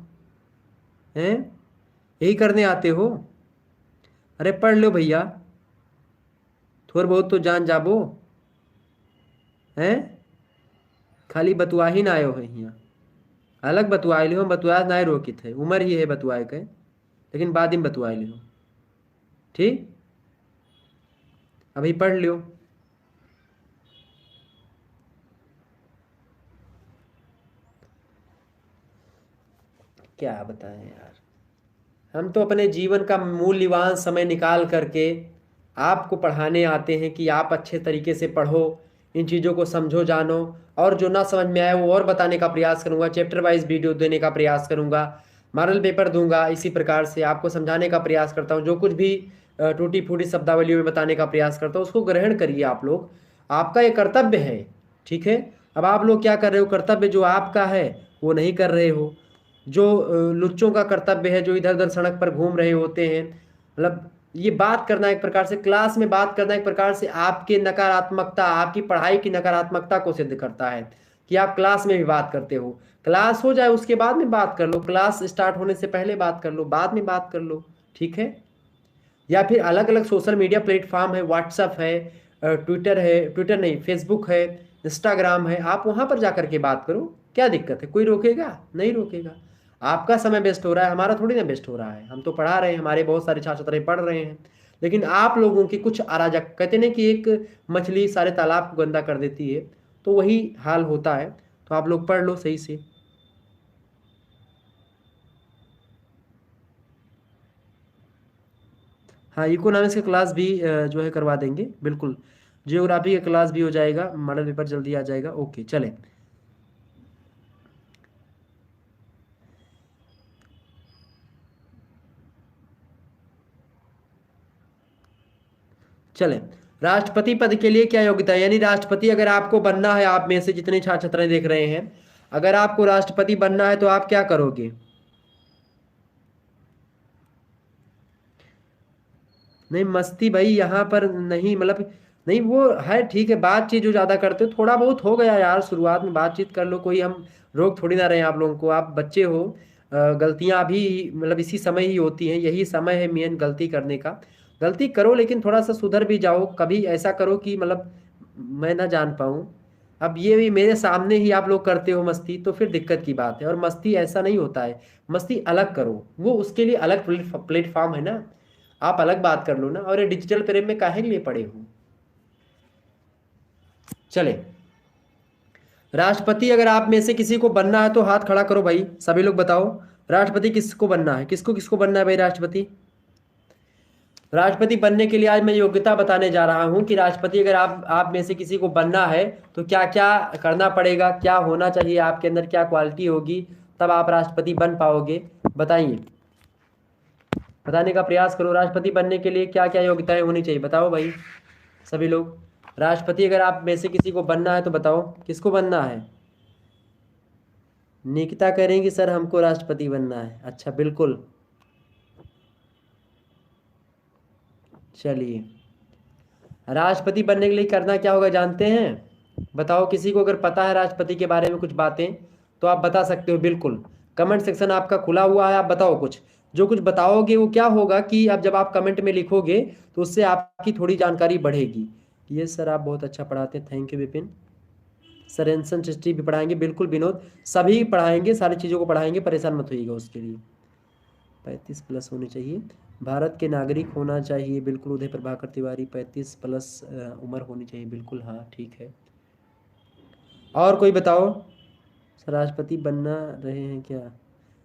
[SPEAKER 1] हैं? यही करने आते हो? अरे पढ़ लो भैया, थोड़ा बहुत तो जान जाबो, हैं? खाली बतुआ ही ना आयो है यहाँ, अलग बतुआ लियो, बतुआ ना रोकित है, उम्र ही है बतुआए के, लेकिन बाद में बतुआ लियो, ठीक? अभी पढ़ लियो। क्या बताएं यार, हम तो अपने जीवन का मूल्यवान समय निकाल करके आपको पढ़ाने आते हैं कि आप अच्छे तरीके से पढ़ो, इन चीज़ों को समझो, जानो, और जो ना समझ में आए वो और बताने का प्रयास करूंगा, चैप्टर वाइज वीडियो देने का प्रयास करूंगा, मॉडल पेपर दूंगा, इसी प्रकार से आपको समझाने का प्रयास करता हूँ। जो कुछ भी टूटी फूटी शब्दावलियों में बताने का प्रयास करता हूँ उसको ग्रहण करिए आप लोग, आपका ये कर्तव्य है। ठीक है, अब आप लोग क्या कर रहे हो, कर्तव्य जो आपका है वो नहीं कर रहे हो। जो लुच्चों का कर्तव्य है, जो इधर उधर सड़क पर घूम रहे होते हैं, मतलब ये बात करना एक प्रकार से, क्लास में बात करना एक प्रकार से आपके नकारात्मकता, आपकी पढ़ाई की नकारात्मकता को सिद्ध करता है कि आप क्लास में भी बात करते हो। क्लास हो जाए उसके बाद में बात कर लो, क्लास स्टार्ट होने से पहले बात कर लो, बाद में बात कर लो, ठीक है? या फिर अलग अलग सोशल मीडिया प्लेटफॉर्म है, व्हाट्सअप है, ट्विटर है, ट्विटर नहीं, फेसबुक है, इंस्टाग्राम है, आप वहां पर जाकर के बात करो, क्या दिक्कत है? कोई रोकेगा नहीं, रोकेगा। आपका समय वेस्ट हो रहा है, हमारा थोड़ी ना वेस्ट हो रहा है, हम तो पढ़ा रहे हैं, हमारे बहुत सारे छात्र छात्राएं पढ़ रहे हैं, लेकिन आप लोगों की कुछ अराजक, कहते नहीं कि एक मछली सारे तालाब को गंदा कर देती है, तो वही हाल होता है। तो आप लोग पढ़ लो सही से। हाँ, इकोनॉमिक्स का क्लास भी जो है करवा देंगे, बिल्कुल। जियोग्राफी का क्लास भी हो जाएगा, मॉडल पेपर जल्दी आ जाएगा। ओके, चले। चले, राष्ट्रपति पद के लिए क्या योग्यता है, यानी राष्ट्रपति अगर आपको बनना है, आप में से जितने छात्र छात्राएं देख रहे हैं, अगर आपको राष्ट्रपति बनना है तो आप क्या करोगे? नहीं मस्ती भाई यहाँ पर नहीं, मतलब नहीं, वो है ठीक है, बातचीत जो ज़्यादा करते हो, थोड़ा बहुत हो गया यार, शुरुआत में बातचीत कर लो, कोई हम रोक थोड़ी ना रहे हैं आप लोगों को, आप बच्चे हो, गलतियाँ अभी मतलब इसी समय ही होती हैं, यही समय है मेन गलती करने का। गलती करो लेकिन थोड़ा सा सुधर भी जाओ, कभी ऐसा करो कि मतलब मैं ना जान पाऊँ। अब ये भी मेरे सामने ही आप लोग करते हो मस्ती, तो फिर दिक्कत की बात है, और मस्ती ऐसा नहीं होता है, मस्ती अलग करो, वो उसके लिए अलग प्लेटफॉर्म है ना, आप अलग बात कर लो ना, और ये डिजिटल प्रेम में काहे के लिए पड़े हो? चले, राष्ट्रपति अगर आप में से किसी को बनना है तो हाथ खड़ा करो भाई, सभी लोग बताओ राष्ट्रपति किसको बनना है, किसको किसको बनना है भाई राष्ट्रपति। राष्ट्रपति बनने के लिए आज मैं योग्यता बताने जा रहा हूं कि राष्ट्रपति अगर आप में से किसी को बनना है तो क्या क्या करना पड़ेगा, क्या होना चाहिए आपके अंदर, क्या क्वालिटी होगी, तब आप राष्ट्रपति बन पाओगे। बताइए, बताने का प्रयास करो। राष्ट्रपति बनने के लिए क्या क्या योग्यताएं होनी चाहिए, बताओ भाई सभी लोग। राष्ट्रपति अगर आप में से किसी को बनना है तो बताओ किसको बनना है। निकिता करेंगी सर हमको राष्ट्रपति बनना है, अच्छा बिल्कुल। चलिए, राष्ट्रपति बनने के लिए करना क्या होगा जानते हैं, बताओ किसी को अगर पता है राष्ट्रपति के बारे में कुछ बातें तो आप बता सकते हो बिल्कुल। कमेंट सेक्शन आपका खुला हुआ है, आप बताओ कुछ। जो कुछ बताओगे वो क्या होगा कि अब जब आप कमेंट में लिखोगे तो उससे आपकी थोड़ी जानकारी बढ़ेगी। ये सर आप बहुत अच्छा पढ़ाते हैं, thank you Vipin sir. एंशन history भी पढ़ाएंगे बिल्कुल विनोद, सभी पढ़ाएंगे, सारी चीज़ों को पढ़ाएंगे, परेशान मत होइएगा उसके लिए। 35+ होनी चाहिए, भारत के नागरिक होना चाहिए बिल्कुल। उदय प्रभाकर तिवारी 35+ उम्र होनी चाहिए बिल्कुल, हाँ ठीक है। और कोई बताओ, सर राष्ट्रपति बनना रहे हैं क्या।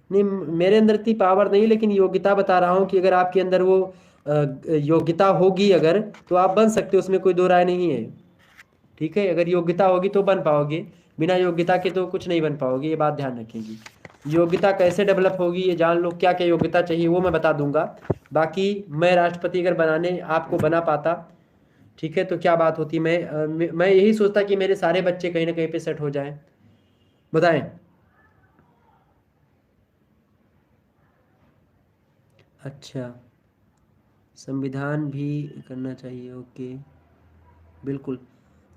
[SPEAKER 1] नहीं, मेरे अंदर इतनी पावर नहीं, लेकिन योग्यता बता रहा हूँ कि अगर आपके अंदर वो योग्यता होगी अगर तो आप बन सकते हो, उसमें कोई दो राय नहीं है। ठीक है, अगर योग्यता होगी तो बन पाओगे, बिना योग्यता के तो कुछ नहीं बन पाओगे, ये बात ध्यान रखेंगे। योग्यता कैसे डेवलप होगी ये जान लो, क्या क्या योग्यता चाहिए वो मैं बता दूंगा। बाकी मैं राष्ट्रपति अगर बनाने आपको बना पाता, ठीक है, तो क्या बात होती, मैं यही सोचता कि मेरे सारे बच्चे कहीं ना कहीं पे सेट हो जाएं। बताएं। अच्छा, संविधान भी करना चाहिए, ओके बिल्कुल।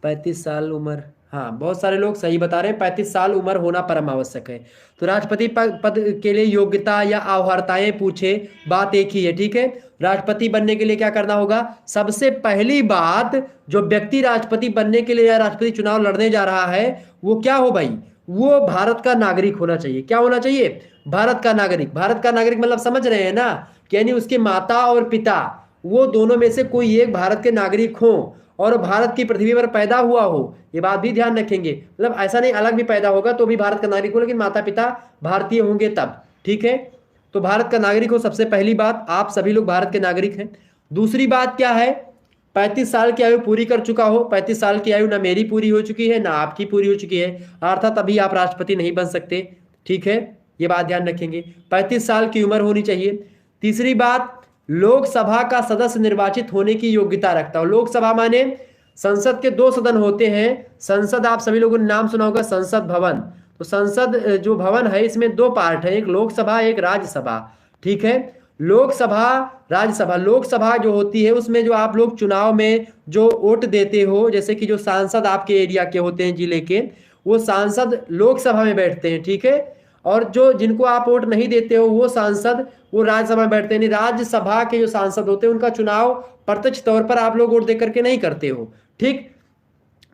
[SPEAKER 1] 35 साल उम्र, हाँ बहुत सारे लोग सही बता रहे हैं, 35 साल उम्र होना परम आवश्यक है। तो राष्ट्रपति पद के लिए योग्यता या अवहर्ताएं पूछे, बात एक ही है, ठीक है। राष्ट्रपति बनने के लिए क्या करना होगा, सबसे पहली बात, जो व्यक्ति राष्ट्रपति बनने के लिए या राष्ट्रपति चुनाव लड़ने जा रहा है वो क्या हो भाई, वो भारत का नागरिक होना चाहिए। क्या होना चाहिए, भारत का नागरिक। भारत का नागरिक मतलब समझ रहे हैं ना, यानी उसके माता और पिता वो दोनों में से कोई एक भारत के नागरिक हो और भारत की पृथ्वी पर पैदा हुआ हो, ये बात भी ध्यान रखेंगे। मतलब ऐसा नहीं अलग भी पैदा होगा तो भी भारत का नागरिक हो, लेकिन माता पिता भारतीय होंगे तब, ठीक है। तो भारत का नागरिक हो, सबसे पहली बात, आप सभी लोग भारत के नागरिक हैं। दूसरी बात क्या है, 35 साल की आयु पूरी कर चुका हो। 35 साल की आयु ना मेरी पूरी हो चुकी है ना आपकी पूरी हो चुकी है, अर्थात अभी आप राष्ट्रपति नहीं बन सकते, ठीक है, ये बात ध्यान रखेंगे। 35 साल की उम्र होनी चाहिए। तीसरी बात, लोकसभा का सदस्य निर्वाचित होने की योग्यता रखता हो। लोकसभा माने संसद के 2 सदन होते हैं। संसद आप सभी लोगों ने नाम सुना होगा, संसद भवन। तो संसद जो भवन है इसमें 2 पार्ट है, एक लोकसभा एक राज्यसभा, ठीक है। लोकसभा राज्यसभा, लोकसभा जो होती है उसमें जो आप लोग चुनाव में जो वोट देते हो, जैसे कि जो सांसद आपके एरिया के होते हैं जिले के, वो सांसद लोकसभा में बैठते हैं, ठीक है। और जो जिनको आप वोट नहीं देते हो वो सांसद वो राज्यसभा में बैठते हैं। राज्यसभा के जो सांसद होते हैं उनका चुनाव प्रत्यक्ष तौर पर आप लोग वोट दे करके नहीं करते हो, ठीक।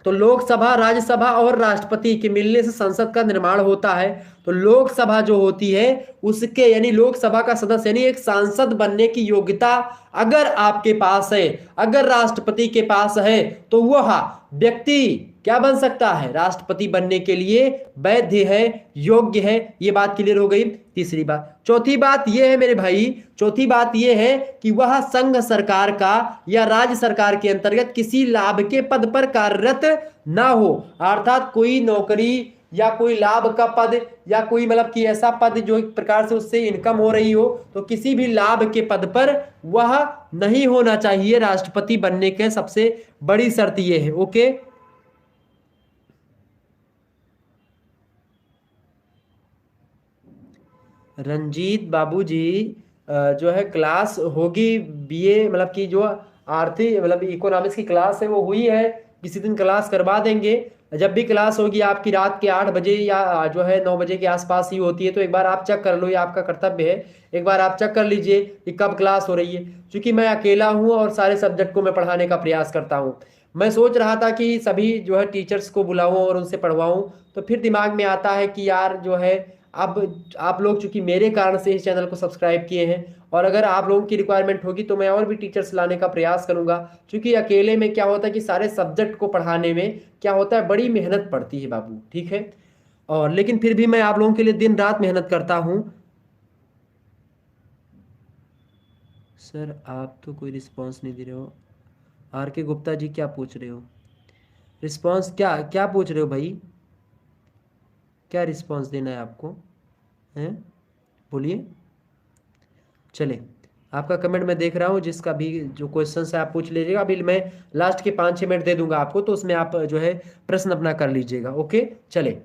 [SPEAKER 1] तो लोकसभा, राज्यसभा और राष्ट्रपति के मिलने से संसद का निर्माण होता है। तो लोकसभा जो होती है उसके यानी लोकसभा का सदस्य यानी एक सांसद बनने की योग्यता अगर आपके पास है, अगर राष्ट्रपति के पास है, तो वह व्यक्ति क्या बन सकता है, राष्ट्रपति बनने के लिए वैध है, योग्य है। ये बात क्लियर हो गई। तीसरी बात, चौथी बात यह है मेरे भाई, चौथी बात यह है कि वह संघ सरकार का या राज्य सरकार के अंतर्गत किसी लाभ के पद पर कार्यरत ना हो, अर्थात कोई नौकरी या कोई लाभ का पद या कोई मतलब कि ऐसा पद जो एक प्रकार से उससे इनकम हो रही हो, तो किसी भी लाभ के पद पर वह नहीं होना चाहिए। राष्ट्रपति बनने के सबसे बड़ी शर्त यह है, ओके। रंजीत बाबूजी जो है क्लास होगी बीए मतलब कि जो आर्थिक मतलब इकोनॉमिक्स की क्लास है वो हुई है, किसी दिन क्लास करवा देंगे। जब भी क्लास होगी आपकी रात के 8 बजे या जो है 9 बजे के आसपास ही होती है, तो एक बार आप चेक कर लो, ये आपका कर्तव्य है, एक बार आप चेक कर लीजिए कि कब क्लास हो रही है। क्योंकि मैं अकेला हूँ और सारे सब्जेक्ट को मैं पढ़ाने का प्रयास करता हूँ। मैं सोच रहा था कि सभी जो है टीचर्स को बुलाऊं और उनसे पढ़वाऊं, तो फिर दिमाग में आता है कि यार जो है अब आप लोग चूंकि मेरे कारण से इस चैनल को सब्सक्राइब किए हैं, और अगर आप लोगों की रिक्वायरमेंट होगी तो मैं और भी टीचर्स लाने का प्रयास करूंगा, क्योंकि अकेले में क्या होता है कि सारे सब्जेक्ट को पढ़ाने में क्या होता है, बड़ी मेहनत पड़ती है बाबू, ठीक है। और लेकिन फिर भी मैं आप लोगों के लिए दिन रात मेहनत करता हूँ। सर आप तो कोई रिस्पॉन्स नहीं दे रहे हो। आर के गुप्ता जी क्या पूछ रहे हो, रिस्पॉन्स क्या क्या पूछ रहे हो भाई, क्या रिस्पॉन्स देना है आपको, हैं बोलिए। चले, आपका कमेंट मैं देख रहा हूँ, जिसका भी जो क्वेश्चन है आप पूछ लीजिएगा। अभी मैं लास्ट के 5-6 मिनट दे दूंगा आपको, तो उसमें आप जो है प्रश्न अपना कर लीजिएगा। ओके चले,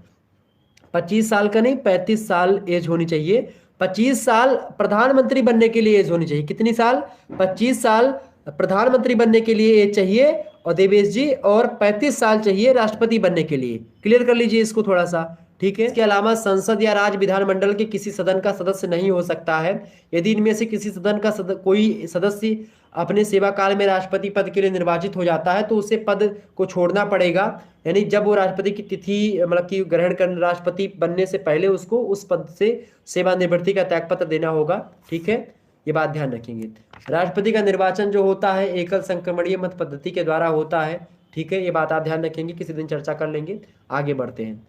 [SPEAKER 1] 25 साल का नहीं, 35 साल एज होनी चाहिए। 25 साल प्रधानमंत्री बनने के लिए एज होनी चाहिए। कितनी साल? 25 साल प्रधानमंत्री बनने के लिए एज चाहिए और देवेश जी, और 35 साल चाहिए राष्ट्रपति बनने के लिए। क्लियर कर लीजिए इसको थोड़ा सा, ठीक है। इसके अलावा संसद या राज्य विधानमंडल के किसी सदन का सदस्य नहीं हो सकता है यदि इनमें से किसी सदन का कोई सदस्य अपने सेवा काल में राष्ट्रपति पद के लिए निर्वाचित हो जाता है, तो उसे पद को छोड़ना पड़ेगा। यानी जब वो राष्ट्रपति की तिथि मतलब कि ग्रहण करने, राष्ट्रपति बनने से पहले उसको उस पद से सेवानिवृत्ति का त्यागपत्र देना होगा, ठीक है। ये बात ध्यान रखेंगे। राष्ट्रपति का निर्वाचन जो होता है एकल संक्रमणीय मत पद्धति के द्वारा होता है, ठीक है। ये बात आप ध्यान रखेंगे, किसी दिन चर्चा कर लेंगे। आगे बढ़ते हैं।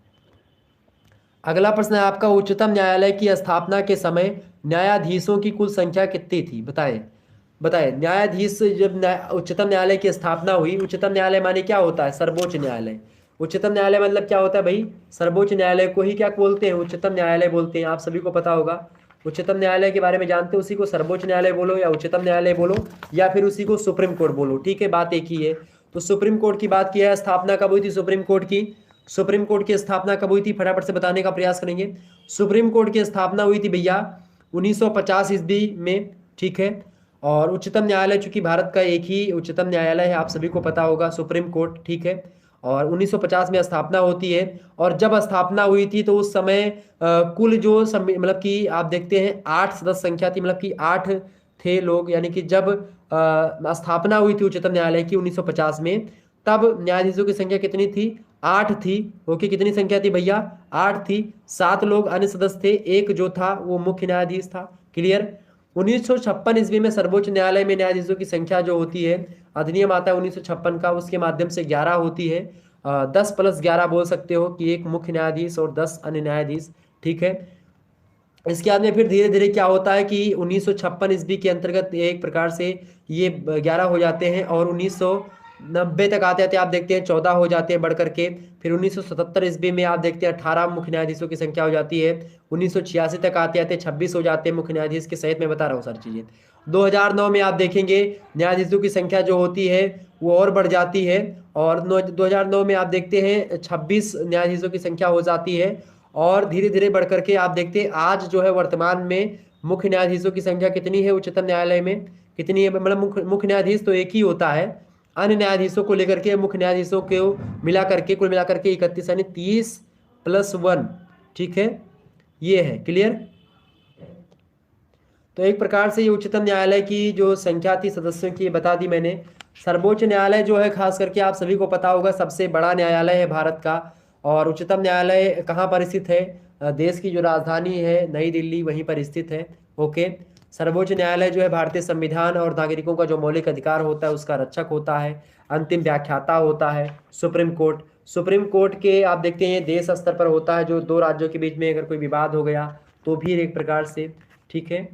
[SPEAKER 1] अगला प्रश्न है आपका, उच्चतम न्यायालय की स्थापना के समय न्यायाधीशों की कुल संख्या कितनी थी? बताएं बताएं। न्यायाधीश जब उच्चतम न्यायालय की स्थापना हुई, उच्चतम न्यायालय माने क्या होता है? सर्वोच्च न्यायालय। उच्चतम न्यायालय मतलब क्या होता है भाई? सर्वोच्च न्यायालय को ही क्या बोलते हैं? उच्चतम न्यायालय बोलते हैं। आप सभी को पता होगा। उच्चतम न्यायालय के बारे में जानते हो, उसी को सर्वोच्च न्यायालय बोलो या उच्चतम न्यायालय बोलो या फिर उसी को सुप्रीम कोर्ट बोलो, ठीक है, बात एक ही है। तो सुप्रीम कोर्ट की बात किया है, स्थापना कब हुई थी सुप्रीम कोर्ट की? सुप्रीम कोर्ट की स्थापना कब हुई थी? फटाफट से बताने का प्रयास करेंगे। सुप्रीम कोर्ट की स्थापना हुई थी भैया 1950 ईस्वी में, ठीक है। और उच्चतम न्यायालय चूंकि भारत का एक ही उच्चतम न्यायालय है, आप सभी को पता होगा, सुप्रीम कोर्ट, ठीक है। और 1950 में स्थापना होती है। और जब स्थापना हुई थी तो उस समय कुल जो मतलब कि आप देखते हैं 8 सदस्य संख्या थी, मतलब कि 8 थे लोग। यानी कि जब स्थापना हुई थी उच्चतम न्यायालय की 1950 में, तब न्यायाधीशों की संख्या कितनी थी? 8 थी। ओके, कितनी संख्या थी भैया? 8 थी। 7 लोग अन्य सदस्य थे, एक जो था वो मुख्य न्यायाधीश था। क्लियर। 1956 ईस्वी में सर्वोच्च न्यायालय में न्यायाधीशों की संख्या जो होती है, अधिनियम आता है 1956 का, उसके माध्यम से 11 होती है। 10+11 बोल सकते हो कि एक मुख्य न्यायाधीश और 10 अन्य न्यायाधीश, ठीक है। इसके बाद में फिर धीरे धीरे क्या होता है कि 1956 ईस्वी के अंतर्गत एक प्रकार से ये 11 हो जाते हैं, और 1990 तक आते आते आप देखते हैं 14 हो जाते हैं बढ़ करके। फिर 1977 ईस्वी में आप देखते हैं 18 मुख्य न्यायाधीशों की संख्या हो जाती है। 1986 तक आते आते 26 हो जाते हैं मुख्य न्यायाधीश के सहित, मैं बता रहा हूँ सारी चीज़ें। 2009 में आप देखेंगे न्यायाधीशों की संख्या जो होती है वो और बढ़ जाती है, और 2009 में आप देखते हैं 26 न्यायाधीशों की संख्या हो जाती है। और धीरे धीरे बढ़ करके आप देखते हैं आज जो है वर्तमान में मुख्य न्यायाधीशों की संख्या कितनी है उच्चतम न्यायालय में? कितनी है? मतलब मुख्य न्यायाधीश तो एक ही होता है, अन्य न्यायाधीशों को लेकर के मुख्य न्यायाधीशों को मिला करके कुल मिलाकर के 31, यानी 30+1, ठीक है, ये है। क्लियर। तो एक प्रकार से ये उच्चतम न्यायालय की जो संख्या थी सदस्यों की बता दी मैंने। सर्वोच्च न्यायालय जो है खास करके आप सभी को पता होगा सबसे बड़ा न्यायालय है भारत का। और उच्चतम न्यायालय कहाँ पर स्थित है? देश की जो राजधानी है नई दिल्ली, वहीं पर स्थित है। ओके। सर्वोच्च न्यायालय जो है भारतीय संविधान और नागरिकों का जो मौलिक अधिकार होता है उसका रक्षक होता है, अंतिम व्याख्याता होता है। सुप्रीम कोर्ट, सुप्रीम कोर्ट के आप देखते हैं देश स्तर पर होता है, जो 2 राज्यों के बीच में अगर कोई विवाद हो गया तो भी एक प्रकार से, ठीक है।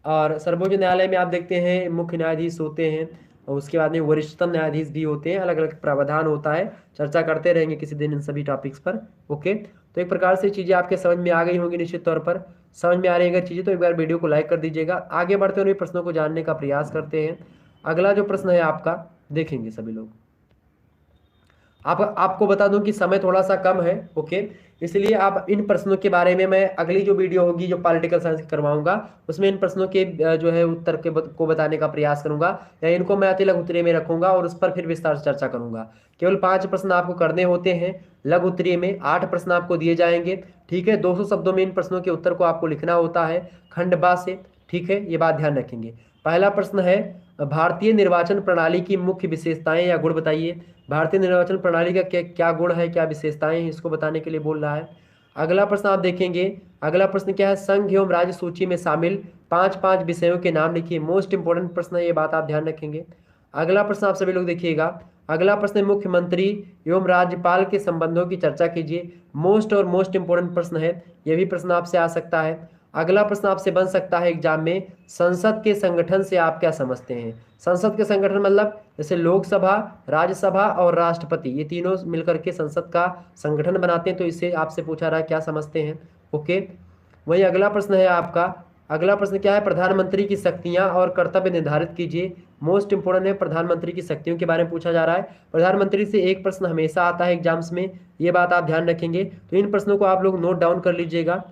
[SPEAKER 1] और सर्वोच्च न्यायालय में आप देखते हैं मुख्य न्यायाधीश होते हैं, और उसके बाद में वरिष्ठतम न्यायाधीश भी होते हैं। अलग अलग प्रावधान होता है, चर्चा करते रहेंगे किसी दिन इन सभी टॉपिक्स पर। ओके, तो एक प्रकार से चीज़ें आपके समझ में आ गई होंगी निश्चित तौर पर। समझ में आ रही अगर चीज़ें तो एक बार वीडियो को लाइक कर दीजिएगा। आगे बढ़ते हुए प्रश्नों को जानने का प्रयास करते हैं। अगला जो प्रश्न है आपका देखेंगे सभी लोग। आपको बता दूं कि समय थोड़ा सा कम है, ओके, इसलिए आप इन प्रश्नों के बारे में मैं अगली जो वीडियो होगी जो पॉलिटिकल साइंस की करवाऊंगा उसमें इन प्रश्नों के जो है उत्तर को बताने का प्रयास करूंगा, या इनको मैं अति लघु उत्तरीय में रखूंगा और उस पर फिर विस्तार से चर्चा करूंगा। केवल 5 प्रश्न आपको करने होते हैं लघु उत्तरीय में, 8 प्रश्न आपको दिए जाएंगे, ठीक है। 200 शब्दों में इन प्रश्नों के उत्तर को आपको लिखना होता है खंड बा से, ठीक है, ये बात ध्यान रखेंगे। पहला प्रश्न है, भारतीय निर्वाचन प्रणाली की मुख्य विशेषताएं या गुण बताइए। भारतीय निर्वाचन प्रणाली का क्या क्या गुण है, क्या विशेषताएं हैं, इसको बताने के लिए बोल रहा है। अगला प्रश्न आप देखेंगे, अगला प्रश्न क्या है, संघ एवं राज्य सूची में शामिल पांच पांच विषयों के नाम लिखिए। मोस्ट इंपोर्टेंट प्रश्न है, ये बात आप ध्यान रखेंगे। अगला प्रश्न आप सभी लोग देखिएगा, अगला प्रश्न है मुख्यमंत्री एवं राज्यपाल के संबंधों की चर्चा कीजिए। मोस्ट और मोस्ट इंपोर्टेंट प्रश्न है, यह भी प्रश्न आपसे आ सकता है। अगला प्रश्न आपसे बन सकता है एग्जाम में, संसद के संगठन से आप क्या समझते हैं। संसद के संगठन मतलब जैसे लोकसभा, राज्यसभा और राष्ट्रपति, ये तीनों मिलकर के संसद का संगठन बनाते हैं, तो इससे आपसे पूछा रहा है क्या समझते हैं। ओके, वही अगला प्रश्न है आपका, अगला प्रश्न क्या है, प्रधानमंत्री की शक्तियां और कर्तव्य निर्धारित कीजिए। मोस्ट इंपोर्टेंट है, प्रधानमंत्री की शक्तियों के बारे में पूछा जा रहा है। प्रधानमंत्री से एक प्रश्न हमेशा आता है एग्जाम्स में, ये बात आप ध्यान रखेंगे, तो इन प्रश्नों को आप लोग नोट डाउन कर लीजिएगा।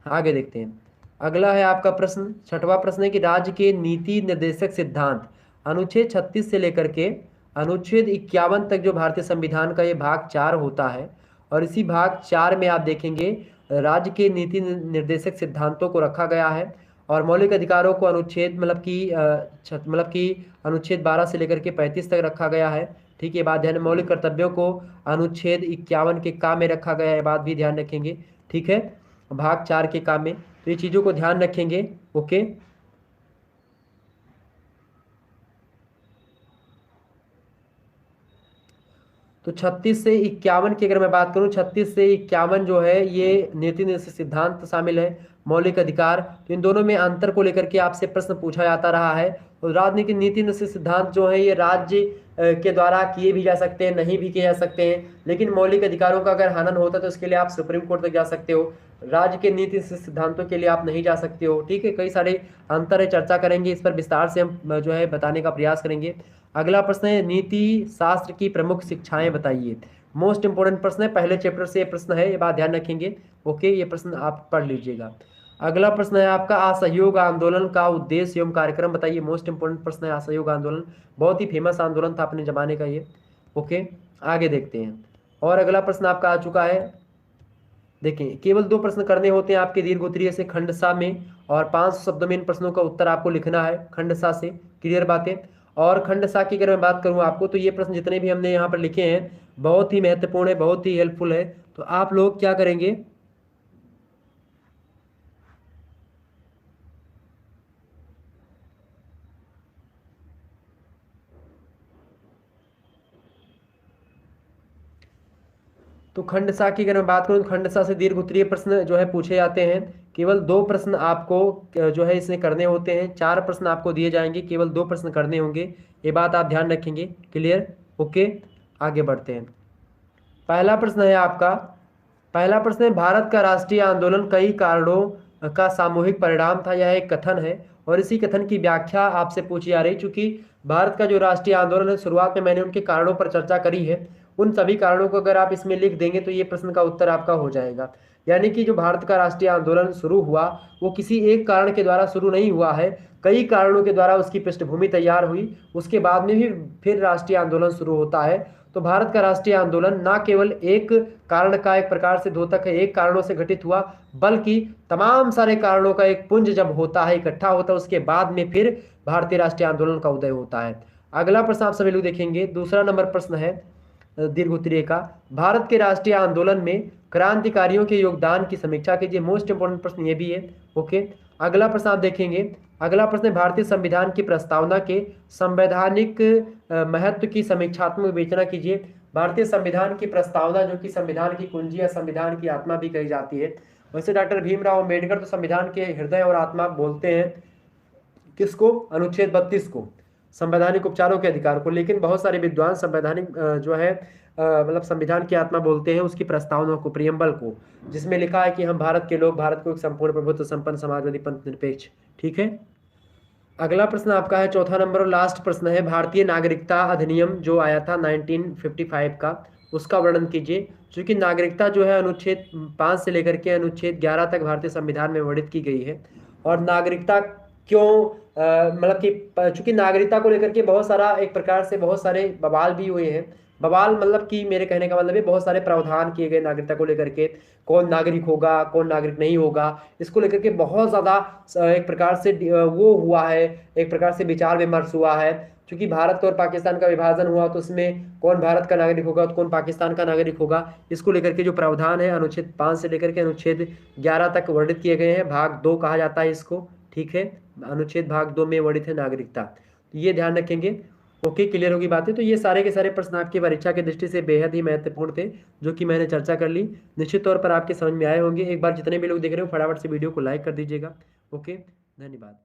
[SPEAKER 1] आगे देखते हैं, अगला है आपका प्रश्न, छठवां प्रश्न है कि राज्य के नीति निर्देशक सिद्धांत, अनुच्छेद 36 से लेकर के अनुच्छेद 51 तक जो भारतीय संविधान का ये भाग 4 होता है, और इसी भाग 4 में आप देखेंगे राज्य के नीति निर्देशक सिद्धांतों को रखा गया है, और मौलिक अधिकारों को अनुच्छेद अनुच्छेद 12 से लेकर के 35 तक रखा गया है। ठीक है, बात ध्यान, मौलिक कर्तव्यों को अनुच्छेद 51 के का में रखा गया है, बात भी ध्यान रखेंगे। ठीक है, भाग 4 के काम में, तो ये चीज़ों को ध्यान रखेंगे। ओके, तो 36 से 51 की अगर मैं बात करूं, 36 से 51 जो है ये नीति निर्देशक सिद्धांत शामिल है, मौलिक अधिकार, तो इन दोनों में अंतर को लेकर के आपसे प्रश्न पूछा जाता रहा है। और राजनीतिक नीति निर्देशक सिद्धांत जो है ये राज्य के द्वारा किए भी जा सकते हैं, नहीं भी किए जा सकते हैं, लेकिन मौलिक अधिकारों का अगर हनन होता है तो उसके लिए आप सुप्रीम कोर्ट तक जा सकते हो, राज्य के नीति सिद्धांतों के लिए आप नहीं जा सकते हो। ठीक है, कई सारे अंतर है, चर्चा करेंगे इस पर विस्तार से, हम जो है बताने का प्रयास करेंगे। अगला प्रश्न है नीति शास्त्र की प्रमुख शिक्षाएं बताइए। मोस्ट इंपोर्टेंट प्रश्न है, पहले चैप्टर से ये प्रश्न है, ये बात ध्यान रखेंगे। ओके, ये प्रश्न आप पढ़ लीजिएगा। अगला प्रश्न है आपका, असहयोग आंदोलन का उद्देश्य एवं कार्यक्रम बताइए। मोस्ट इंपोर्टेंट प्रश्न है, असहयोग आंदोलन बहुत ही फेमस आंदोलन था अपने जमाने का ये। ओके, आगे देखते हैं, और अगला प्रश्न आपका आ चुका है, देखिए केवल 2 प्रश्न करने होते हैं आपके दीर्घ उत्तरीय से खंडसा में, और 500 शब्दों में इन प्रश्नों का उत्तर आपको लिखना है खंडसा से। क्लियर बातें, और खंडसा की अगर मैं बात करूं आपको, तो ये प्रश्न जितने भी हमने यहाँ पर लिखे हैं बहुत ही महत्वपूर्ण है, बहुत ही हेल्पफुल है, तो आप लोग क्या करेंगे, तो खंडसा की अगर मैं बात करूं, तो खंडसा से दीर्घ उत्तरीय प्रश्न जो है पूछे जाते हैं। केवल 2 प्रश्न आपको जो है इसमें करने होते हैं, 4 प्रश्न आपको दिए जाएंगे, केवल 2 प्रश्न करने होंगे, ये बात आप ध्यान रखेंगे। क्लियर, ओके, आगे बढ़ते हैं। पहला प्रश्न है आपका, पहला प्रश्न है, भारत का राष्ट्रीय आंदोलन कई कारणों का सामूहिक परिणाम था, यह एक कथन है, और इसी कथन की व्याख्या आपसे पूछी जा रही, चूंकि भारत का जो राष्ट्रीय आंदोलन है, शुरुआत में मैंने उनके कारणों पर चर्चा करी है, उन सभी कारणों को अगर आप इसमें लिख देंगे तो ये प्रश्न का उत्तर आपका हो जाएगा। यानी कि जो भारत का राष्ट्रीय आंदोलन शुरू हुआ वो किसी एक कारण के द्वारा शुरू नहीं हुआ है, कई कारणों के द्वारा उसकी पृष्ठभूमि तैयार हुई, उसके बाद में भी फिर राष्ट्रीय आंदोलन शुरू होता है। तो भारत का राष्ट्रीय आंदोलन ना केवल एक कारण का एक प्रकार से द्योतक है, एक कारणों से घटित हुआ, बल्कि तमाम सारे कारणों का एक पुंज जब होता है, इकट्ठा होता है, उसके बाद में फिर भारतीय राष्ट्रीय आंदोलन का उदय होता है। अगला प्रश्न आप सभी लोग देखेंगे, दूसरा नंबर प्रश्न है दीर्घ उत्तरीय का, भारत के राष्ट्रीय आंदोलन में क्रांतिकारियों के योगदान की समीक्षा कीजिए। मोस्ट इंपोर्टेंट प्रश्न ये भी है। ओके, अगला प्रश्न आप देखेंगे, अगला प्रश्न है, भारतीय संविधान की प्रस्तावना के संवैधानिक महत्व की समीक्षात्मक विवेचना कीजिए। भारतीय संविधान की प्रस्तावना, जो कि संविधान की कुंजी या संविधान की आत्मा भी कही जाती है, वैसे डॉक्टर भीमराव अम्बेडकर तो संविधान के हृदय और आत्मा बोलते हैं किसको, अनुच्छेद 32 को, संवैधानिक उपचारों के अधिकार को, लेकिन बहुत सारे विद्वान संवैधानिक जो है मतलब संविधान की आत्मा बोलते हैं उसकी प्रस्तावना को, प्रियम्बल को, जिसमें लिखा है कि हम भारत के लोग भारत को एक संपूर्ण प्रभुत्व संपन्न समाजवादी पंथ निरपेक्ष। ठीक है, अगला प्रश्न आपका है चौथा नंबर और लास्ट प्रश्न है, भारतीय नागरिकता अधिनियम जो आया था 1955 का, उसका वर्णन कीजिए। चूंकि नागरिकता जो है अनुच्छेद 5 से लेकर के अनुच्छेद 11 तक भारतीय संविधान में वर्णित की गई है, और नागरिकता क्यों मतलब कि चूंकि नागरिकता को लेकर के बहुत सारा एक प्रकार से बहुत सारे बवाल भी हुए हैं, बवाल मतलब कि मेरे कहने का मतलब है बहुत सारे प्रावधान किए गए नागरिकता को लेकर के, कौन नागरिक होगा कौन नागरिक नहीं होगा, इसको लेकर के बहुत ज़्यादा एक प्रकार से वो हुआ है, एक प्रकार से विचार विमर्श हुआ है। क्योंकि भारत और पाकिस्तान का विभाजन हुआ तो उसमें कौन भारत का नागरिक होगा तो कौन पाकिस्तान का नागरिक होगा, इसको लेकर के जो प्रावधान है अनुच्छेद 5 से लेकर के अनुच्छेद 11 तक वर्णित किए गए हैं। भाग 2 कहा जाता है इसको, ठीक है। अनुच्छेद भाग 2 में वर्णित है नागरिकता, तो ये ध्यान रखेंगे। ओके, क्लियर होगी बातें। तो ये सारे के सारे प्रश्न आपकी परीक्षा की दृष्टि से बेहद ही महत्वपूर्ण थे, जो कि मैंने चर्चा कर ली। निश्चित तौर पर आपके समझ में आए होंगे। एक बार जितने भी लोग देख रहे हो फटाफट से वीडियो को लाइक कर दीजिएगा। ओके, धन्यवाद।